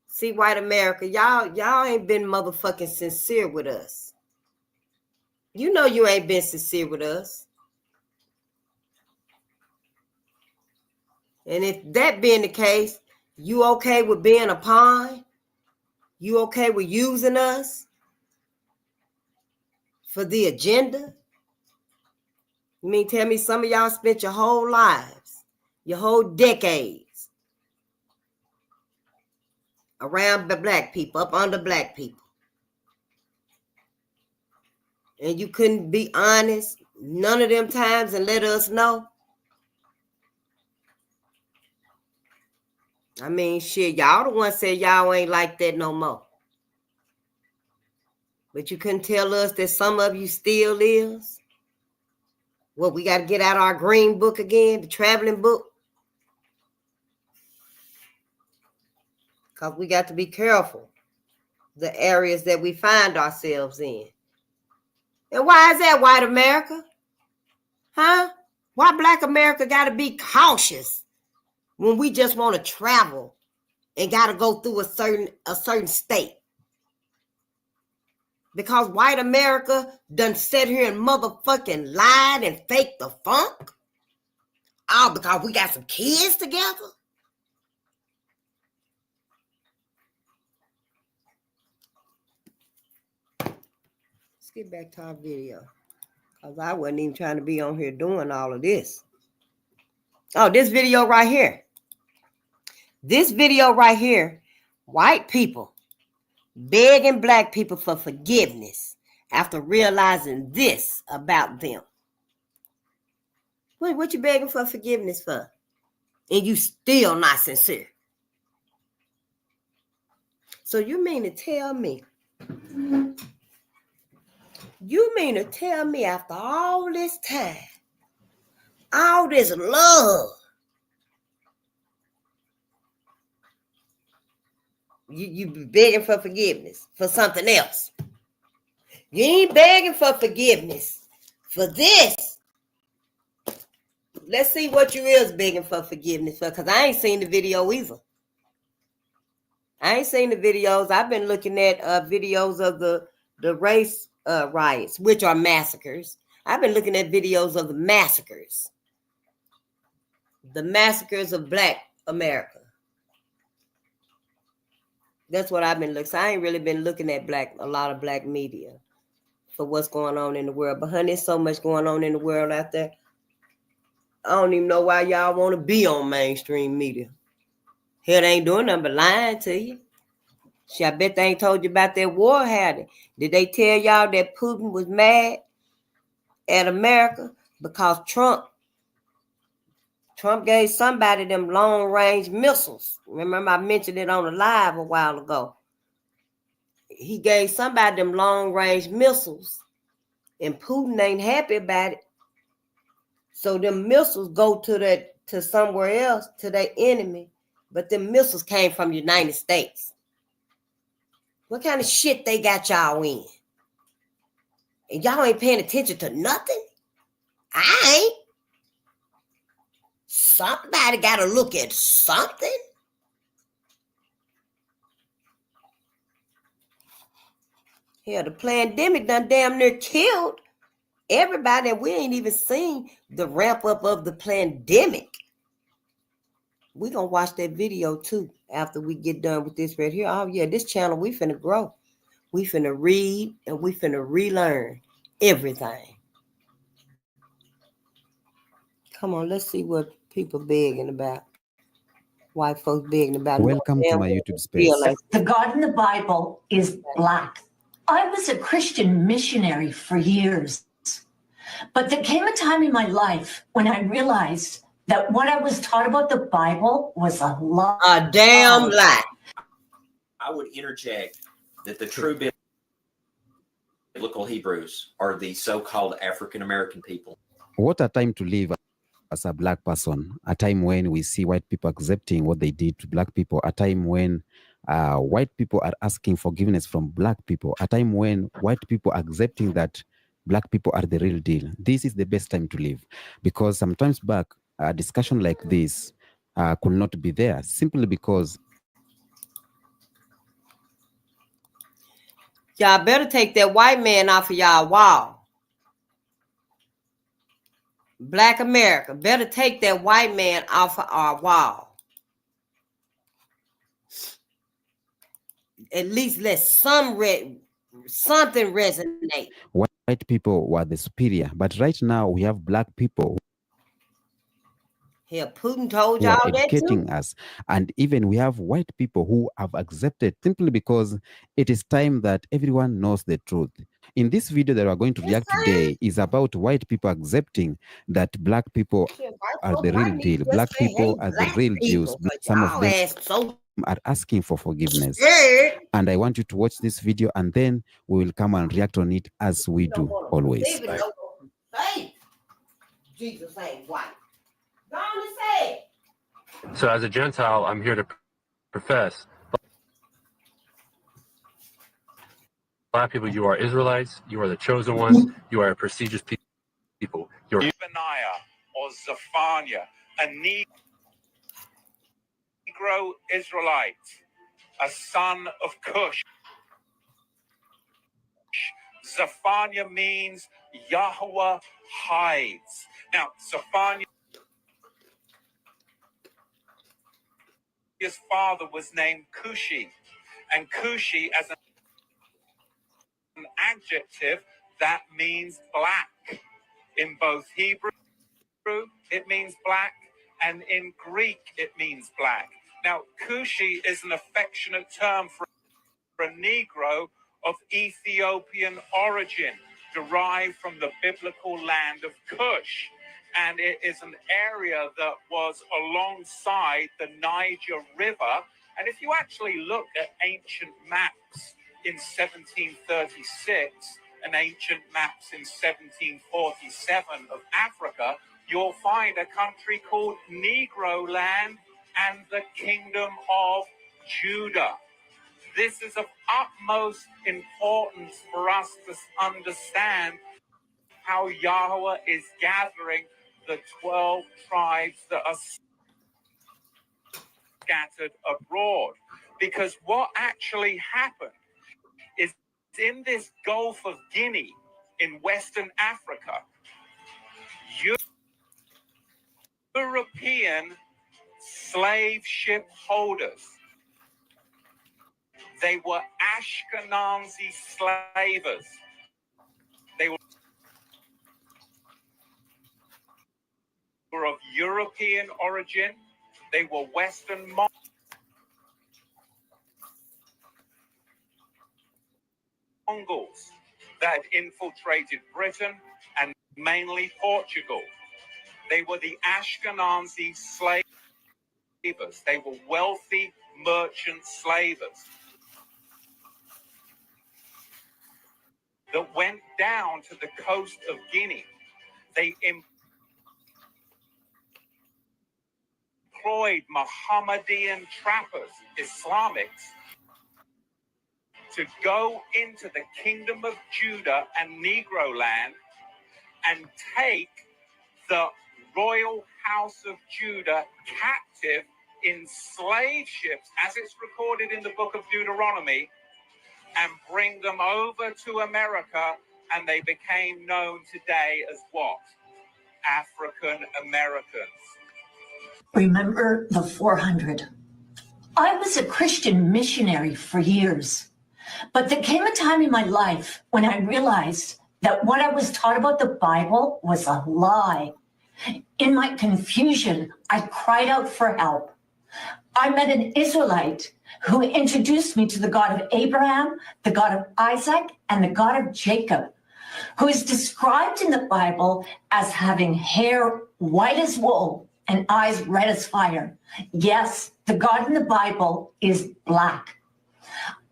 Speaker 1: See, white America, y'all ain't been motherfucking sincere with us. You know you ain't been sincere with us. And if that being the case, you okay with being a pawn? You okay with using us for the agenda? You mean tell me some of y'all spent your whole lives, your whole decades around the Black people, up under Black people, and you couldn't be honest none of them times and let us know? I mean, shit, y'all the one said y'all ain't like that no more. But you couldn't tell us that some of you still is? Well, we got to get out our green book again, the traveling book. Because we got to be careful the areas that we find ourselves in. And why is that, white America? Huh? Why Black America got to be cautious when we just want to travel and got to go through a certain state? Because white America done sat here and motherfucking lied and faked the funk? All because we got some kids together? Let's get back to our video. Because I wasn't even trying to be on here doing all of this. Oh, this video right here. This video right here, white people begging Black people for forgiveness after realizing this about them. What you begging for forgiveness for? And you still not sincere. So you mean to tell me after all this time, all this love, you be begging for forgiveness for something else? You ain't begging for forgiveness for this. Let's see what you is begging for forgiveness for, because I ain't seen the video either. I ain't seen the videos. I've been looking at videos of the race riots, which are massacres. I've been looking at videos of the massacres of Black America. That's what I've been looking. So I ain't really been looking at a lot of Black media for what's going on in the world. But honey, there's so much going on in the world out there. I don't even know why y'all want to be on mainstream media. Hell, they ain't doing nothing but lying to you. Shit, I bet they ain't told you about that war happening. Did they tell y'all that Putin was mad at America because Trump Trump gave somebody them long-range missiles. Remember, I mentioned it on the live a while ago. He gave somebody them long-range missiles, and Putin ain't happy about it. So them missiles go to somewhere else, to their enemy, but them missiles came from the United States. What kind of shit they got y'all in? And y'all ain't paying attention to nothing? I ain't. Somebody got to look at something. Hell, the pandemic done damn near killed everybody, and we ain't even seen the ramp up of the pandemic. We gonna watch that video too after we get done with this right here. Oh yeah, this channel, we finna grow. We finna read and we finna relearn everything. Come on, let's see what people begging about. White folks begging about.
Speaker 3: Welcome to my YouTube space.
Speaker 7: The God in the Bible is black. I was a Christian missionary for years, but there came a time in my life when I realized that what I was taught about the Bible was a lie.
Speaker 1: A damn lie.
Speaker 8: I would interject that the true biblical Hebrews are the so-called African American people.
Speaker 3: What a time to live as a black person, a time when we see white people accepting what they did to black people, a time when white people are asking forgiveness from black people, a time when white people are accepting that black people are the real deal. This is the best time to live, because sometimes back, a discussion like this could not be there simply because
Speaker 1: y'all better take that white man off of y'all wall. Black America, better take that white man off of our wall. At least let something resonate.
Speaker 3: White people were the superior, but right now we have black people
Speaker 1: Hell, Putin told
Speaker 3: who are
Speaker 1: y'all that
Speaker 3: educating
Speaker 1: too.
Speaker 3: us, and even we have white people who have accepted simply because it is time that everyone knows the truth. In this video that we are going to react today is about white people accepting that black people are the real deal. Black people are the real Jews. Some of them are asking for forgiveness. And I want you to watch this video, and then we will come and react on it as we do always.
Speaker 1: Jesus ain't white. Go on and say it.
Speaker 9: So as a Gentile, I'm here to profess. Black people, you are Israelites, you are the chosen ones, you are a prestigious people. You're
Speaker 10: Benaiah or Zephaniah, a Negro Israelite, a son of Cush. Zephaniah means Yahweh hides. Now, Zephaniah's father was named Cushi, and Cushi, as an adjective, that means black. In both Hebrew, it means black, and in Greek, it means black. Now, Cushi is an affectionate term for a Negro of Ethiopian origin, derived from the biblical land of Cush. And it is an area that was alongside the Niger River. And if you actually look at ancient maps in 1736 and ancient maps in 1747 of Africa, you'll find a country called Negro Land and the Kingdom of Judah. This is of utmost importance for us to understand how Yahweh is gathering the 12 tribes that are scattered abroad. Because what actually happened is in this Gulf of Guinea in Western Africa, European slave ship holders, they were Ashkenazi slavers. They were of European origin. They were Western Mongols that infiltrated Britain and mainly Portugal. They were the Ashkenazi slavers. They were wealthy merchant slavers that went down to the coast of Guinea. They employed Mohammedan trappers, Islamics, to go into the kingdom of Judah and Negro land and take the royal house of Judah captive in slave ships, as it's recorded in the book of Deuteronomy, and bring them over to America, and they became known today as what? African Americans.
Speaker 7: Remember the 400. I was a Christian missionary for years, but there came a time in my life when I realized that what I was taught about the Bible was a lie. In my confusion, I cried out for help. I met an Israelite who introduced me to the God of Abraham, the God of Isaac, and the God of Jacob, who is described in the Bible as having hair white as wool and eyes red as fire. Yes, the God in the Bible is black.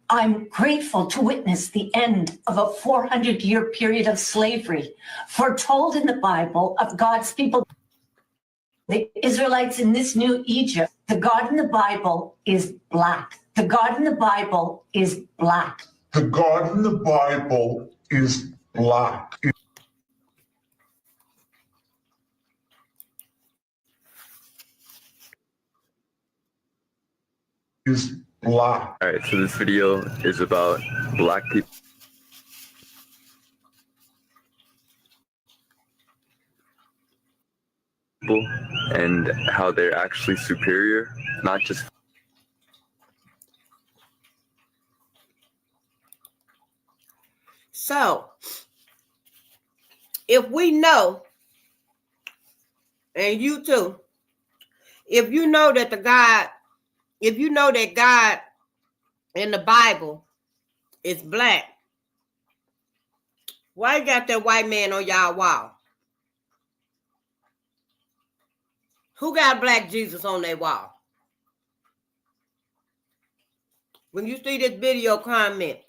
Speaker 7: I'm grateful to witness the end of a 400-year period of slavery, foretold in the Bible of God's people, the Israelites in this new Egypt. The God in the Bible is black. The God in the Bible is black.
Speaker 11: The God in the Bible is black. Is black.
Speaker 4: All right, so this video is about black people and how they're actually superior, not just
Speaker 1: So, if we know, and you too, if you know that God in the Bible is black, why you got that white man on y'all wall? Who got black Jesus on their wall? When you see this video, comment.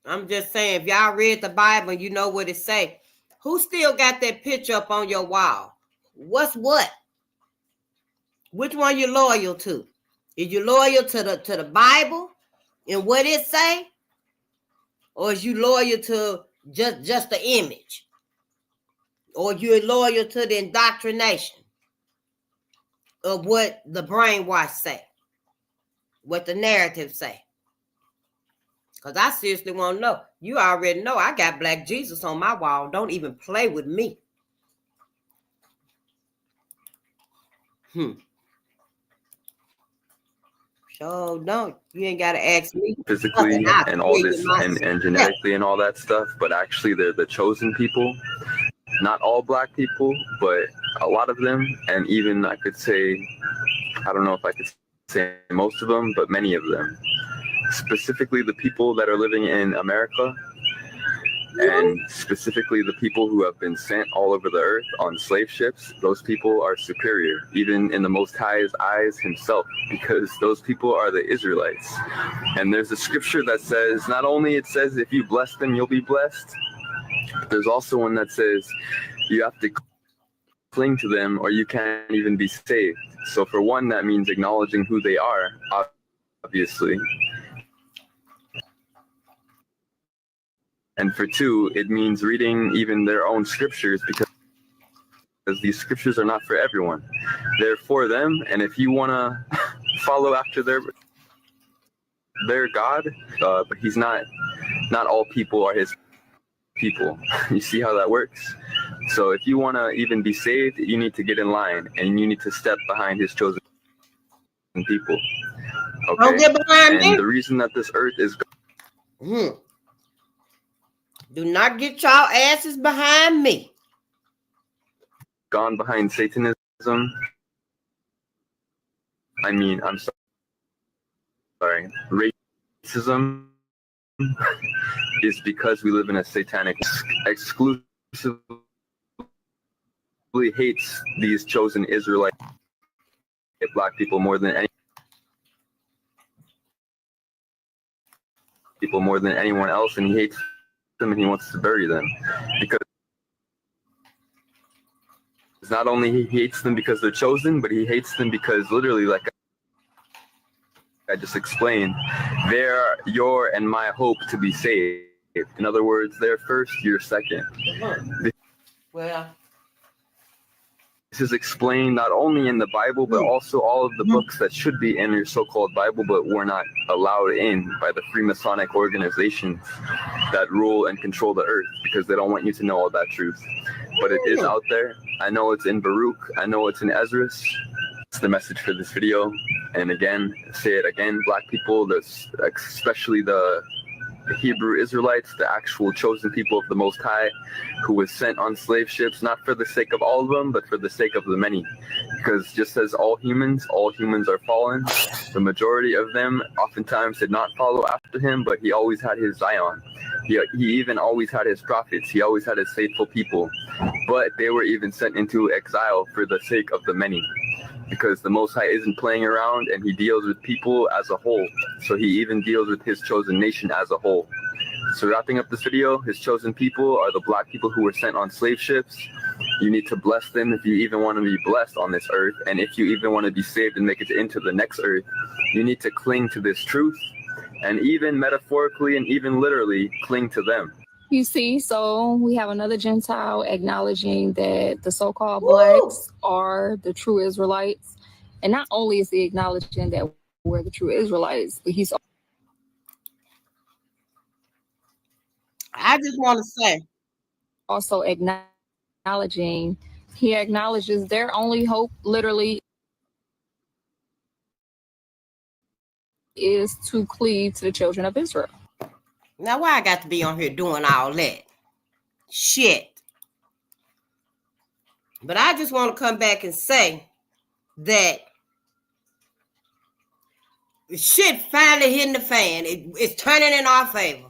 Speaker 1: I'm just saying, if y'all read the Bible, you know what it say. Who still got that picture up on your wall? What's what? Which one you loyal to? Is you loyal to the Bible and what it say? Or is you loyal to just the image? Or you're loyal to the indoctrination of what the brainwash say? What the narrative say? Because I seriously want to know. You already know I got black Jesus on my wall. Don't even play with me. So don't. You ain't got to ask me.
Speaker 4: physically and all this and genetically and all that stuff, but actually they're the chosen people. Not all black people, but a lot of them. And even I could say, I don't know if I could say most of them, but many of them. Specifically the people that are living in America, and specifically the people who have been sent all over the earth on slave ships. Those people are superior, even in the Most High's eyes himself, because those people are the Israelites. And there's a scripture that says, not only it says if you bless them, you'll be blessed, but there's also one that says you have to cling to them or you can't even be saved. So for one, that means acknowledging who they are, obviously. And for two, it means reading even their own scriptures, because these scriptures are not for everyone. They're for them, and if you want to follow after their God, but he's not all people are his people. You see how that works? So if you want to even be saved, you need to get in line, and you need to step behind his chosen people. Okay?
Speaker 1: Don't get behind me.
Speaker 4: And the reason that this earth is
Speaker 1: do not get y'all asses behind me.
Speaker 4: Gone behind Satanism. I mean, I'm sorry. racism is because we live in a satanic, exclusively hates these chosen Israelite black people more than anyone else, and he hates them and he wants to bury them because not only he hates them because they're chosen, but he hates them because literally, like I just explained, they're your and my hope to be saved. In other words, they're first, you're second.
Speaker 1: Well,
Speaker 4: this is explained not only in the Bible, but also all of the books that should be in your so-called Bible, but were not allowed in by the Freemasonic organizations that rule and control the earth because they don't want you to know all that truth. But it is out there. I know it's in Baruch. I know it's in Esdras. It's the message for this video. And again, say it again, black people, especially the Hebrew Israelites, the actual chosen people of the Most High, who was sent on slave ships, not for the sake of all of them, but for the sake of the many. Because just as all humans are fallen, the majority of them oftentimes did not follow after him, but he always had his Zion. He even always had his prophets. He always had his faithful people. But they were even sent into exile for the sake of the many. Because the Most High isn't playing around and he deals with people as a whole. So he even deals with his chosen nation as a whole. So wrapping up this video, his chosen people are the black people who were sent on slave ships. You need to bless them if you even want to be blessed on this earth. And if you even want to be saved and make it into the next earth, you need to cling to this truth. And even metaphorically and even literally cling to them.
Speaker 12: You see, so we have another Gentile acknowledging that the so-called blacks are the true Israelites. And not only is he acknowledging that we're the true Israelites, but he's
Speaker 1: I just want to say,
Speaker 12: also acknowledging, he acknowledges their only hope literally is to cleave to the children of Israel.
Speaker 1: now why I got to be on here doing all that shit? But I just want to come back and say that shit finally hitting the fan. It's turning in our favor.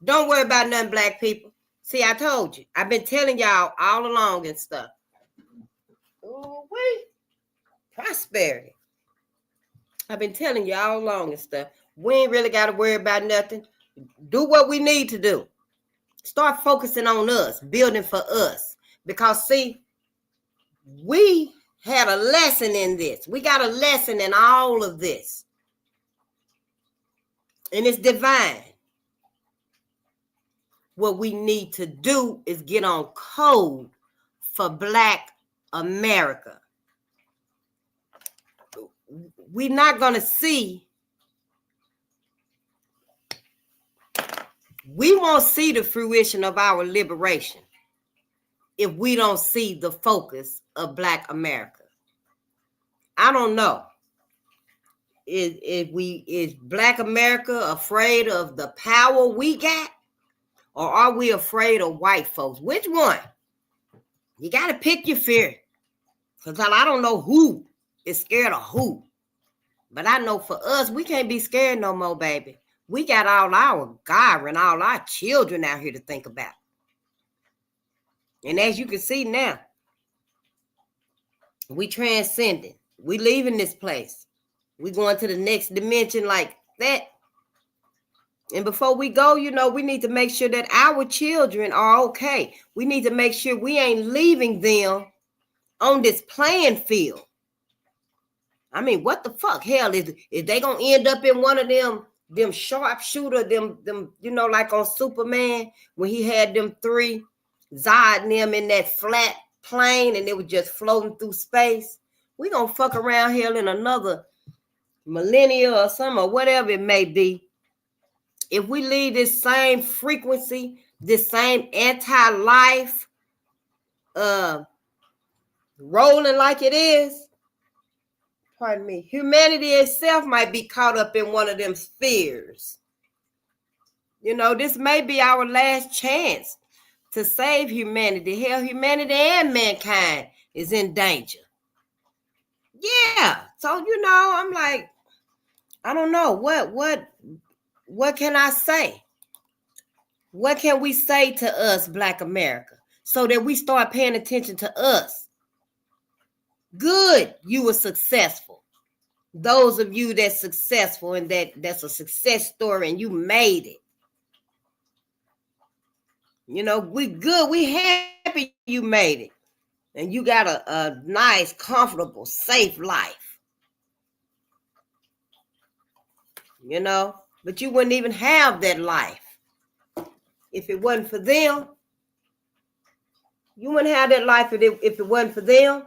Speaker 1: Don't worry about nothing, black people. See, I told you. I've been telling y'all all along and stuff. Oh, wait. Prosperity. I've been telling you all along and stuff. We ain't really got to worry about nothing. Do what we need to do. Start focusing on us, building for us. Because, see, we had a lesson in this. We got a lesson in all of this. And it's divine. What we need to do is get on code for Black America. We're not going to see, we won't see the fruition of our liberation if we don't see the focus of Black America. I don't know. Is Black America afraid of the power we got? Or are we afraid of white folks? Which one? You got to pick your fear. Because I don't know who is scared of who. But I know for us, we can't be scared no more, baby. We got all our God and all our children out here to think about. And as you can see now, we transcending. We leaving this place. We going to the next dimension like that. And before we go, you know, we need to make sure that our children are okay. We need to make sure we ain't leaving them on this playing field. I mean, what the fuck? Hell, is they gonna end up in one of them sharpshooter, them, you know, like on Superman, when he had them three Zod and them in that flat plane and it was just floating through space? We gonna fuck around here in another millennia or something, or whatever it may be. If we leave this same frequency, this same anti-life rolling like it is, pardon me, humanity itself might be caught up in one of them spheres. You know, this may be our last chance to save humanity. Hell, humanity and mankind is in danger. Yeah. So, you know, I'm like, I don't know what what can I say? What can we say to us, Black America, so that we start paying attention to us? Good, you were successful. Those of you that's successful and that's a success story and you made it. You know, we good. We happy you made it. And you got a nice, comfortable, safe life. You know, but you wouldn't even have that life if it wasn't for them. You wouldn't have that life if it wasn't for them.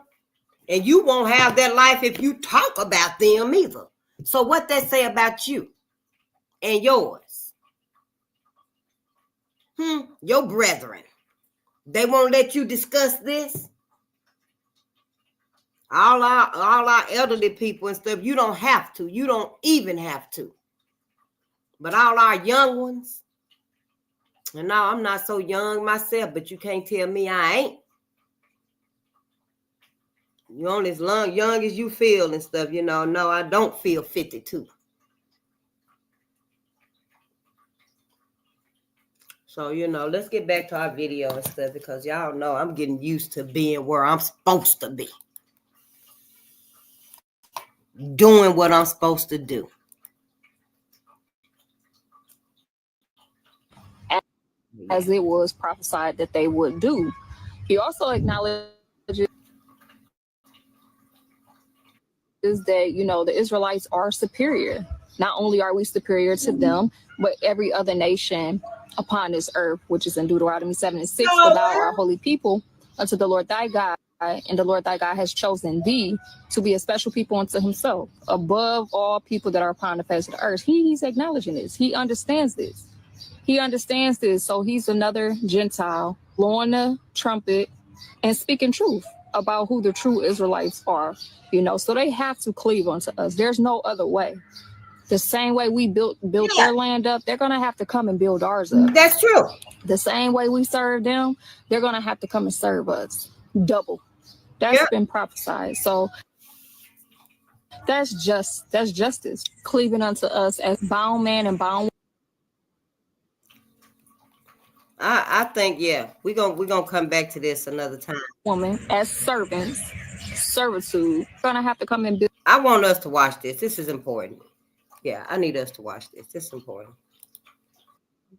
Speaker 1: And you won't have that life if you talk about them either. So what that say about you and yours? Your brethren. They won't let you discuss this. All our elderly people and stuff, you don't have to. You don't even have to. But all our young ones, and now I'm not so young myself, but you can't tell me I ain't. You're only as young as you feel and stuff, you know. No, I don't feel 52. So, you know, let's get back to our video and stuff because y'all know I'm getting used to being where I'm supposed to be. Doing what I'm supposed to do.
Speaker 12: As it was prophesied that they would do. He also acknowledges that, you know, the Israelites are superior. Not only are we superior to them, but every other nation upon this earth, which is in Deuteronomy 7:6, for thou art holy people unto the Lord thy God, and the Lord thy God has chosen thee to be a special people unto himself, above all people that are upon the face of the earth. He's acknowledging this. He understands this. He understands this. So he's another Gentile blowing the trumpet and speaking truth about who the true Israelites are, you know, so they have to cleave unto us. There's no other way. The same way we built their land up, they're going to have to come and build ours up.
Speaker 1: That's true.
Speaker 12: The same way we serve them, they're going to have to come and serve us. Double. That's been prophesied. So that's justice, cleaving unto us as bound man and bound.
Speaker 1: I think, yeah, we're gonna come back to this another time.
Speaker 12: Woman as servants, servitude, gonna have to come and build.
Speaker 1: I want us to watch this. This is important. Yeah, I need us to watch this. This is important.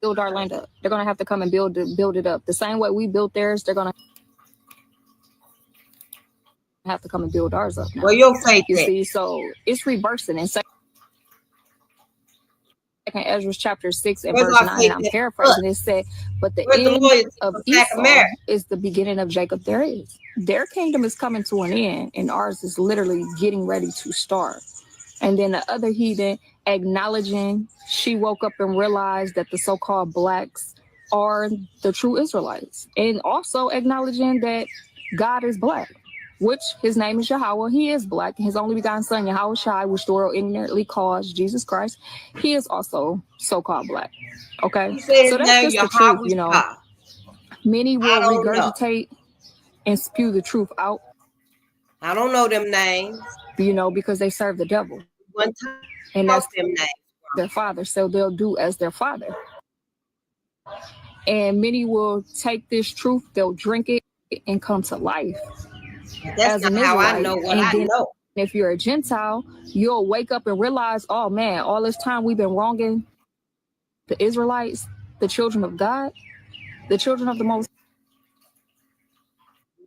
Speaker 12: Build our land up. They're gonna have to come and build it up. The same way we built theirs, they're gonna have to come and build ours up now.
Speaker 1: Well, your faith,
Speaker 12: you see, so it's reversing in Second Ezra chapter 6 and verse 9. I'm paraphrasing. It said, but the end of Esau is the beginning of Jacob. There is. Their kingdom is coming to an end, and ours is literally getting ready to start. And then the other heathen acknowledging she woke up and realized that the so-called blacks are the true Israelites, and also acknowledging that God is black, which his name is Yahweh. He is black. His only begotten son, Yahweh Shai, which the world ignorantly calls Jesus Christ, he is also so-called black. Okay, so that's just the truth, you know. Many will regurgitate and spew the truth out.
Speaker 1: I don't know them names,
Speaker 12: you know, because they serve the devil.
Speaker 1: One time,
Speaker 12: and that's their father, so they'll do as their father. And many will take this truth, they'll drink it and come to life.
Speaker 1: That's not how I know what I know.
Speaker 12: If you're a Gentile, you'll wake up and realize, oh man, all this time we've been wronging the Israelites, the children of God, the children of the Most
Speaker 1: High.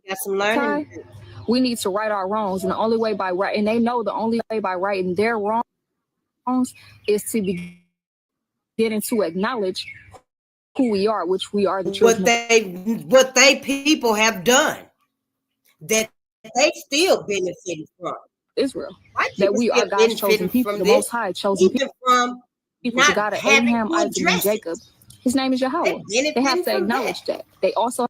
Speaker 1: Got some learning.
Speaker 12: We need to right our wrongs, and the only way by right, and they know the only way by righting their wrongs is to be getting to acknowledge who we are, which we are the children.
Speaker 1: What they people have done that they still benefiting from.
Speaker 12: Israel, that we are God's chosen people, the Most High chosen people from the God of Abraham, Isaac, and Jacob. His name is Yahweh. They have to acknowledge that. They also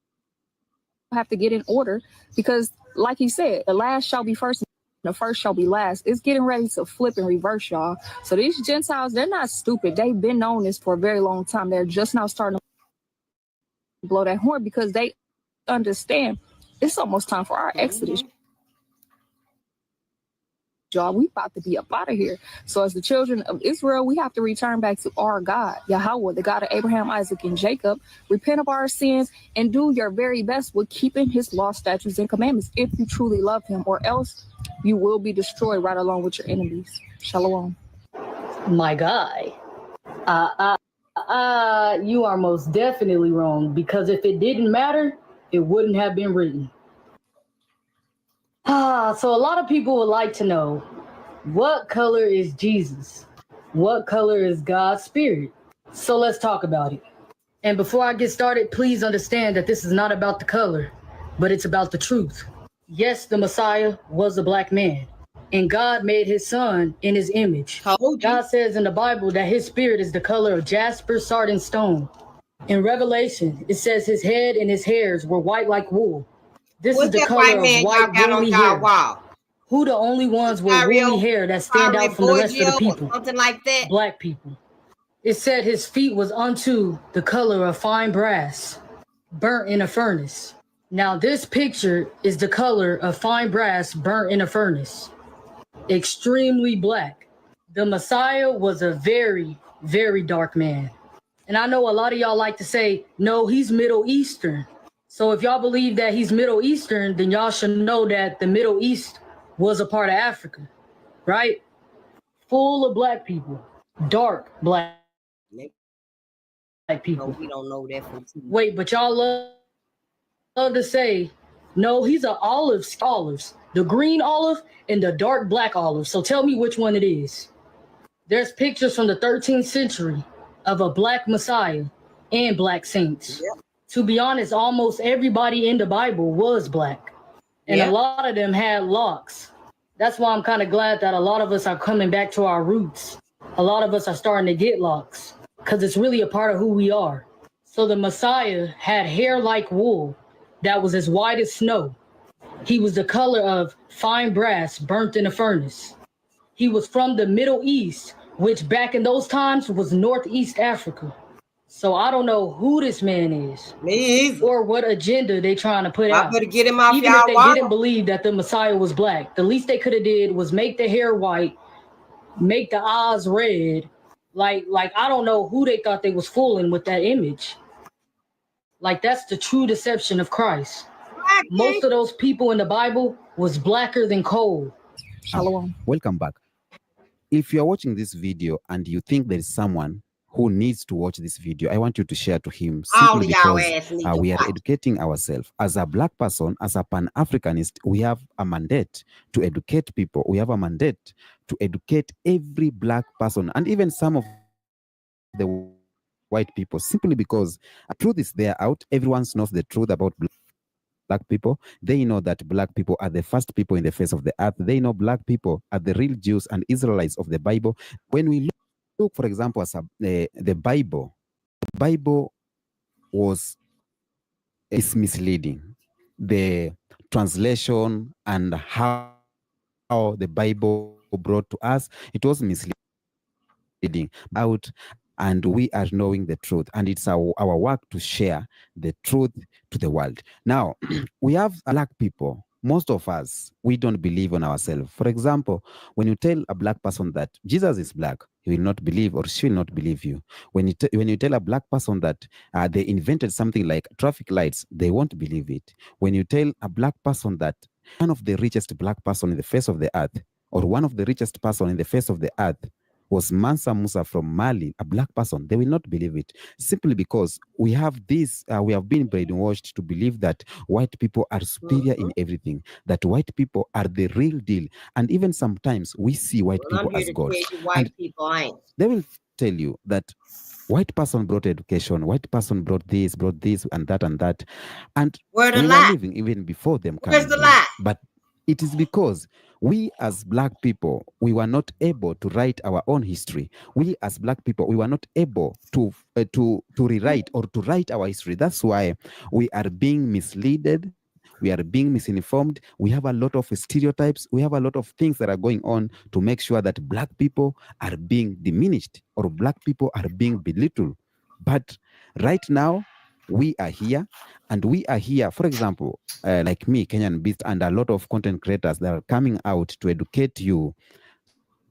Speaker 12: have to get in order because, like he said, the last shall be first, and the first shall be last. It's getting ready to flip and reverse, y'all. So these Gentiles, they're not stupid. They've been on this for a very long time. They're just now starting to blow that horn because they understand it's almost time for our exodus. y'all. We about to be up out of here. So as the children of Israel, we have to return back to our God, Yahweh, the God of Abraham, Isaac, and Jacob. Repent of our sins and do your very best with keeping his law, statutes, and commandments if you truly love him, or else you will be destroyed right along with your enemies. Shalom.
Speaker 13: My guy, you are most definitely wrong, because if it didn't matter, it wouldn't have been written. So a lot of people would like to know, what color is Jesus? What color is God's spirit? So let's talk about it. And before I get started, please understand that this is not about the color, but it's about the truth. Yes, the Messiah was a black man, and God made his son in his image. God says in the Bible that his spirit is the color of jasper, sardine, stone. In Revelation, it says his head and his hairs were white like wool. This is the color of white woolly hair. Who the only ones with woolly hair that stand out from the rest of the people?
Speaker 1: Something like that.
Speaker 13: Black people. It said his feet was unto the color of fine brass, burnt in a furnace. Now this picture is the color of fine brass burnt in a furnace. Extremely black. The Messiah was a very, very dark man. And I know a lot of y'all like to say, no, he's Middle Eastern. So if y'all believe that he's Middle Eastern, then y'all should know that the Middle East was a part of Africa, right? Full of black people, dark black people.
Speaker 1: No, we don't know that from TV.
Speaker 13: Wait, but y'all love to say, no, he's an olives, the green olive and the dark black olive. So tell me which one it is. There's pictures from the 13th century of a black Messiah and black saints. Yep. To be honest, almost everybody in the Bible was black, and a lot of them had locks. That's why I'm kind of glad that a lot of us are coming back to our roots. A lot of us are starting to get locks because it's really a part of who we are. So the Messiah had hair like wool that was as white as snow. He was the color of fine brass burnt in a furnace. He was from the Middle East, which back in those times was Northeast Africa. So I don't know who this man is.
Speaker 1: Me either.
Speaker 13: Or what agenda they trying to put out.
Speaker 1: I better get him off.
Speaker 13: Even if they didn't believe that the Messiah was black, the least they could have did was make the hair white, make the eyes red. Like I don't know who they thought they was fooling with that image. Like that's the true deception of Christ. Most of those people in the Bible was blacker than coal.
Speaker 12: Shalom.
Speaker 3: Welcome back. If you are watching this video and you think there is someone who needs to watch this video, I want you to share to him, simply because we are educating ourselves. As a black person, as a Pan-Africanist, we have a mandate to educate people. We have a mandate to educate every black person and even some of the white people, simply because the truth is there out. Everyone knows the truth about black people. They know that black people are the first people in the face of the earth. They know black people are the real Jews and Israelites of the Bible. When we look, for example, as the Bible is misleading. The translation and how the Bible brought to us, it was misleading out, and we are knowing the truth, and it's our work to share the truth to the world. Now, we have black people. Most of us, we don't believe on ourselves. For example, when you tell a black person that Jesus is black, he will not believe, or she will not believe you. When you tell a black person that they invented something like traffic lights, they won't believe it. When you tell a black person that one of the richest black person in the face of the earth, or one of the richest person in the face of the earth was Mansa Musa from Mali, a black person, they will not believe it, simply because we have this, we have been brainwashed to believe that white people are superior in everything, that white people are the real deal, and even sometimes we see white people as gods.
Speaker 1: White people ain't.
Speaker 3: They will tell you that white person brought education, white person brought this, and that, and we were living even before them coming.
Speaker 1: Where's the lie?
Speaker 3: But it is because we as black people, we were not able to write our own history. We as black people, we were not able to rewrite or to write our history. That's why we are being misled. We are being misinformed. We have a lot of stereotypes. We have a lot of things that are going on to make sure that black people are being diminished or black people are being belittled. But right now, we are here, and we are here, for example, like me, Kenyan Beast, and a lot of content creators that are coming out to educate you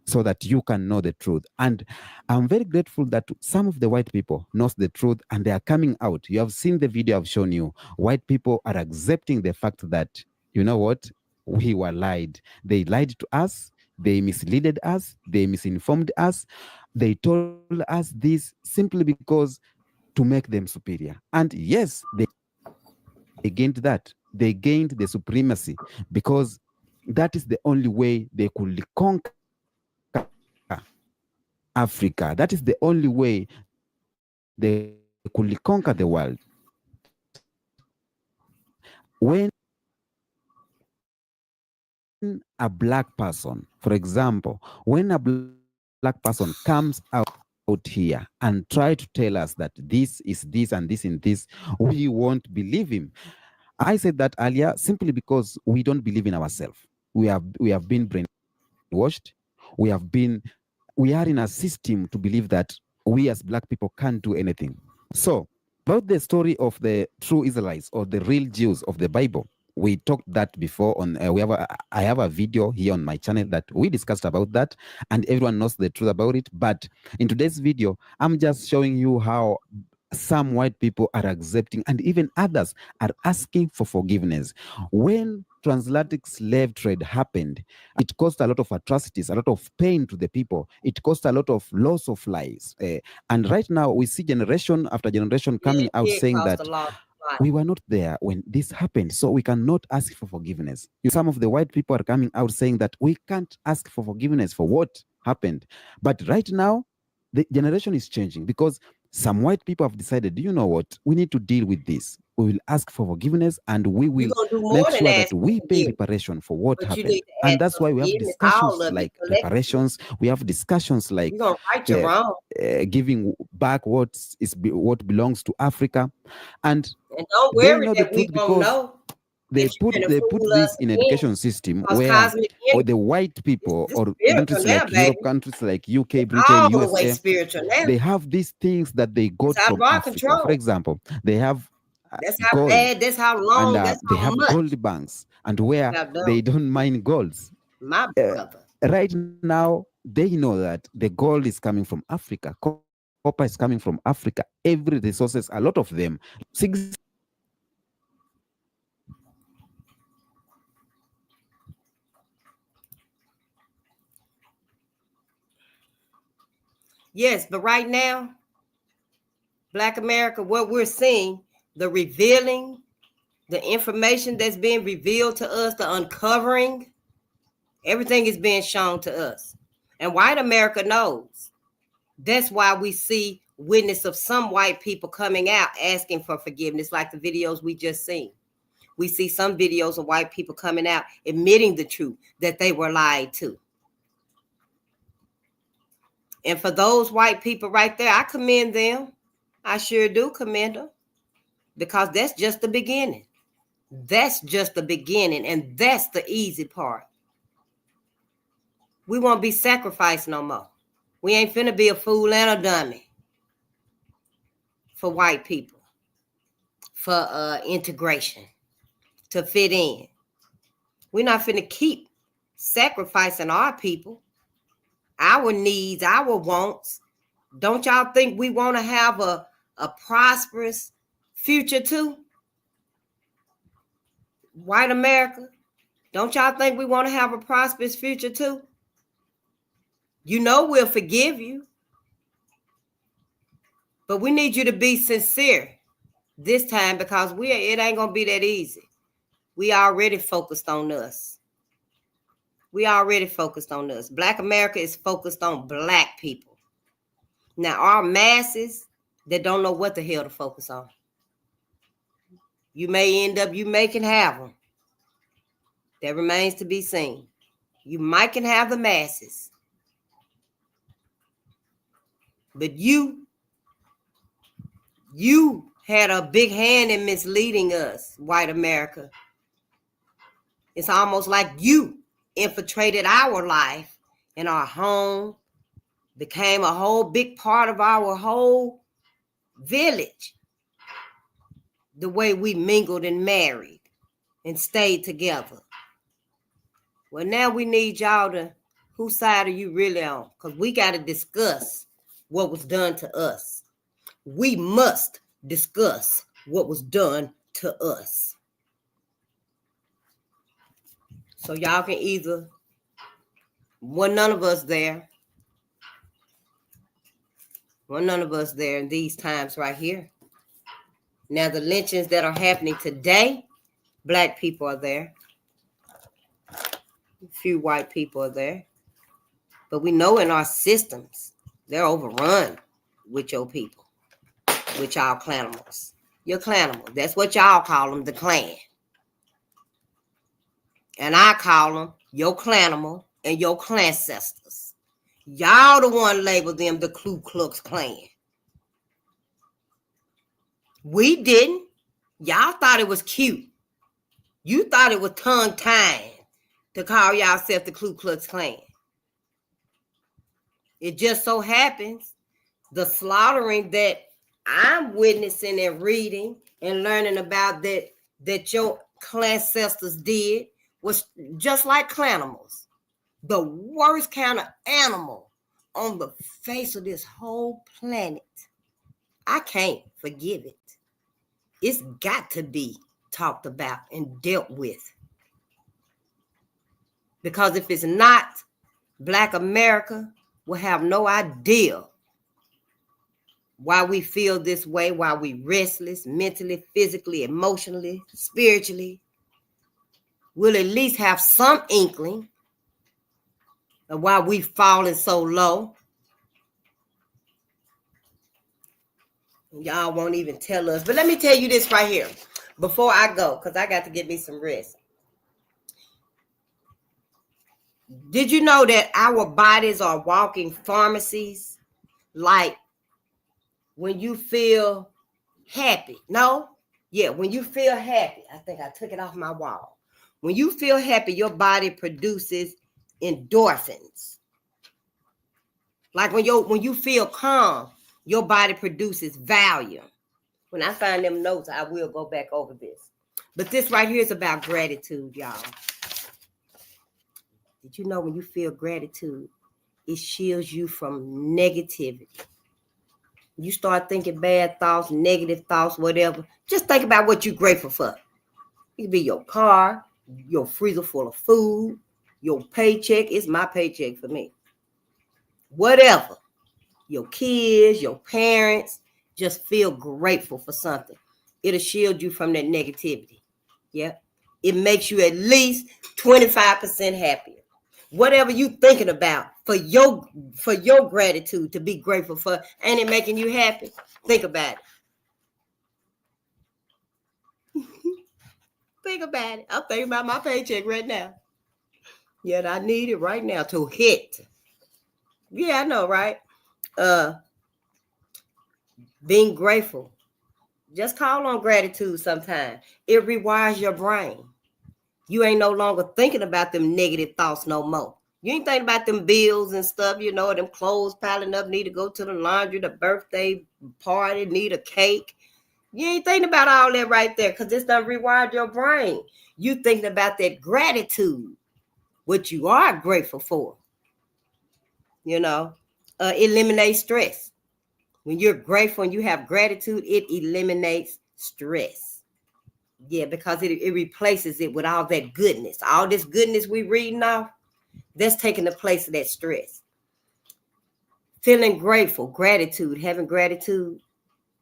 Speaker 3: so that you can know the truth. And I'm very grateful that some of the white people knows the truth and they are coming out. You have seen the video I've shown you. White people are accepting the fact that, you know what, we were lied. They lied to us. They misleaded us. They misinformed us. They told us this simply because to make them superior. And yes, they gained that. They gained the supremacy because that is the only way they could conquer Africa. That is the only way they could conquer the world. When a black person, for example, when a black person comes out here and try to tell us that this is this and this and this, we won't believe him. I said that earlier simply because we don't believe in ourselves. We have been brainwashed. We are in a system to believe that we as black people can't do anything. So, about the story of the true Israelites or the real Jews of the Bible, we talked that before on I have a video here on my channel that we discussed about that, and everyone knows the truth about it. But in today's video, I'm just showing you how some white people are accepting, and even others are asking for forgiveness. When transatlantic slave trade happened, it caused a lot of atrocities, a lot of pain to the people. It caused a lot of loss of lives. And right now, we see generation after generation coming out saying that we were not there when this happened, so we cannot ask for forgiveness. Some of the white people are coming out saying that we can't ask for forgiveness for what happened. But right now, the generation is changing because some white people have decided, you know what, we need to deal with this. We will ask for forgiveness and we will make sure that we pay reparation for what happened. And that's why we have discussions like reparations. We have discussions like giving back what belongs to Africa. And
Speaker 1: don't
Speaker 3: they
Speaker 1: worry
Speaker 3: know
Speaker 1: that
Speaker 3: the
Speaker 1: we
Speaker 3: truth
Speaker 1: don't
Speaker 3: because
Speaker 1: know.
Speaker 3: they put this in education system where the white people or countries like Europe, countries like UK, Britain, USA, they have these things that they got from Africa. For example, they have
Speaker 1: that's how
Speaker 3: gold,
Speaker 1: bad, that's how long,
Speaker 3: and
Speaker 1: that's
Speaker 3: they
Speaker 1: how
Speaker 3: have
Speaker 1: much.
Speaker 3: gold banks, and where they don't mine golds.
Speaker 1: My brother.
Speaker 3: Right now, they know that the gold is coming from Africa. Copper is coming from Africa. Every resources, a lot of them.
Speaker 1: Yes, but right now, Black America, what we're seeing, the revealing, the information that's being revealed to us, the uncovering, everything is being shown to us. And white America knows. That's why we see witness of some white people coming out asking for forgiveness, like the videos we just seen. We see some videos of white people coming out admitting the truth, that they were lied to. And for those white people right there, I commend them. I sure do commend them, because that's just the beginning. That's just the beginning, and that's the easy part. We won't be sacrificed no more. We ain't finna be a fool and a dummy for white people, for integration, to fit in. We're not finna keep sacrificing our people, our needs, our wants. Don't y'all think we want to have a prosperous future too? White America, don't y'all think we want to have a prosperous future too? You know we'll forgive you, but we need you to be sincere this time, because it ain't gonna be that easy. We already focused on us. Black America is focused on Black people. Now, our masses that don't know what the hell to focus on, you may can have them. That remains to be seen. You might can have the masses, but you had a big hand in misleading us, white America. It's almost like you infiltrated our life and our home, became a whole big part of our whole village. the way we mingled and married and stayed together. Well, now we need y'all to, whose side are you really on? Because we got to discuss what was done to us. We must discuss what was done to us. So y'all can either, none of us there in these times right here. Now the lynchings that are happening today, Black people are there. A few white people are there. But we know in our systems, they're overrun with your people, with y'all clanimals. Your clanimals. That's what y'all call them, the clan. And I call them your clanimal and your clancestors. Y'all the one labeled them the Ku Klux Klan. We didn't. Y'all thought it was cute. You thought it was tongue-tying to call yourself the Ku Klux Klan. It just so happens the slaughtering that I'm witnessing and reading and learning about that your ancestors did was just like clanimals. The worst kind of animal on the face of this whole planet. I can't forgive it. It's got to be talked about and dealt with. Because if it's not, Black America will have no idea why we feel this way, why we restless, mentally, physically, emotionally, spiritually. We'll at least have some inkling of why we've fallen so low. Y'all won't even tell us. But let me tell you this right here before I go, because I got to get me some rest. Did you know that our bodies are walking pharmacies? Like when you feel happy. No? Yeah, when you feel happy. I think I took it off my wall. When you feel happy, your body produces endorphins. Like when you feel calm, your body produces Valium. When I find them notes, I will go back over this. But this right here is about gratitude, y'all. Did you know when you feel gratitude, it shields you from negativity? You start thinking bad thoughts, negative thoughts, whatever. Just think about what you're grateful for. It could be your car, your freezer full of food, your paycheck. It's my paycheck for me. Whatever. Your kids, your parents. Just feel grateful for something. It'll shield you from that negativity. Yeah. It makes you at least 25% happier. Whatever you thinking about for your gratitude to be grateful for, ain't it making you happy? Think about it. Think about it. I'm thinking about my paycheck right now. Yet I need it right now to hit. Yeah, I know, right? Being grateful. Just call on gratitude sometime. It rewires your brain. You ain't no longer thinking about them negative thoughts no more. You ain't thinking about them bills and stuff, them clothes piling up, need to go to the laundry, the birthday party, need a cake. You ain't thinking about all that right there because this done rewired your brain. You thinking about that gratitude, what you are grateful for. Eliminate stress. When you're grateful and you have gratitude, it eliminates stress. Yeah, because it replaces it with all that goodness. All this goodness we reading off, that's taking the place of that stress. Feeling grateful, gratitude, having gratitude,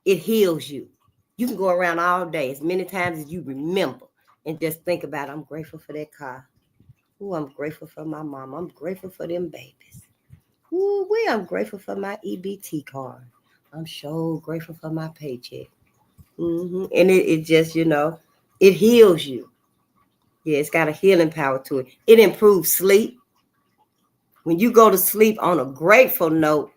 Speaker 1: it heals you. You can go around all day as many times as you remember and just think about, I'm grateful for that car. Ooh, I'm grateful for my mom. I'm grateful for them babies. Ooh, I'm grateful for my EBT card. I'm so grateful for my paycheck. And it just, it heals you. Yeah, it's got a healing power to it. It improves sleep. When you go to sleep on a grateful note,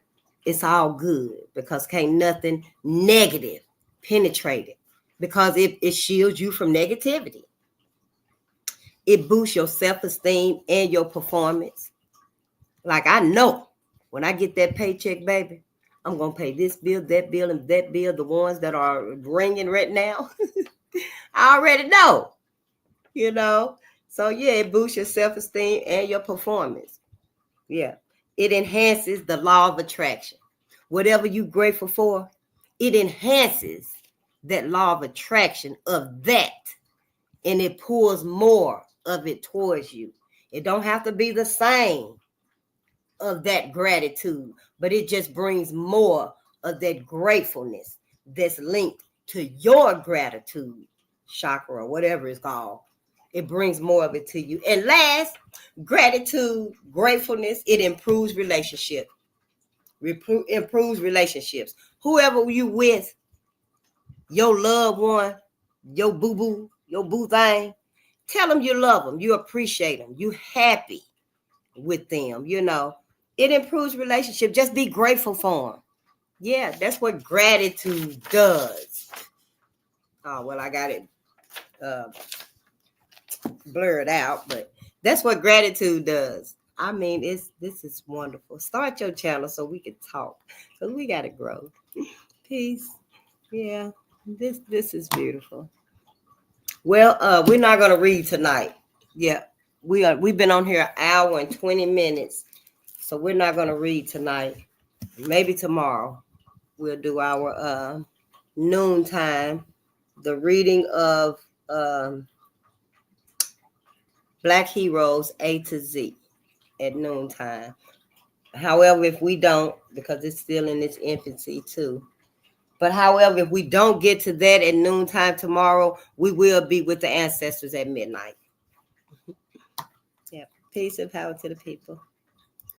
Speaker 1: it's all good because can't nothing negative penetrate it because it shields you from negativity. It boosts your self-esteem and your performance. Like I know when I get that paycheck, baby, I'm going to pay this bill, that bill, and that bill, the ones that are ringing right now. I already know, you know. So, yeah, it boosts your self-esteem and your performance. Yeah. It enhances the law of attraction. Whatever you're grateful for, it enhances that law of attraction of that. And it pulls more of it towards you. It don't have to be the same of that gratitude, but it just brings more of that gratefulness that's linked to your gratitude chakra, or whatever it's called. It brings more of it to you. And last, gratitude, gratefulness, it improves relationships. Improves relationships. Whoever you with, your loved one, your boo-boo, your boo thing, tell them you love them, you appreciate them, you happy with them, you know. It improves relationship. Just be grateful for them. Yeah, that's what gratitude does. Oh, well, I got it blurred out, but that's what gratitude does. I mean, this is wonderful. Start your channel so we can talk, because we got to grow. Peace. Yeah, this is beautiful. Well, we're not going to read tonight. Yeah, we've been on here an hour and 20 minutes, so we're not going to read tonight. Maybe tomorrow we'll do our noontime, the reading of Black Heroes A to Z at noontime. However, if we don't, because it's still in its infancy too. But however, if we don't get to that at noontime tomorrow, we will be with the ancestors at midnight. Yeah. Peace and power to the people.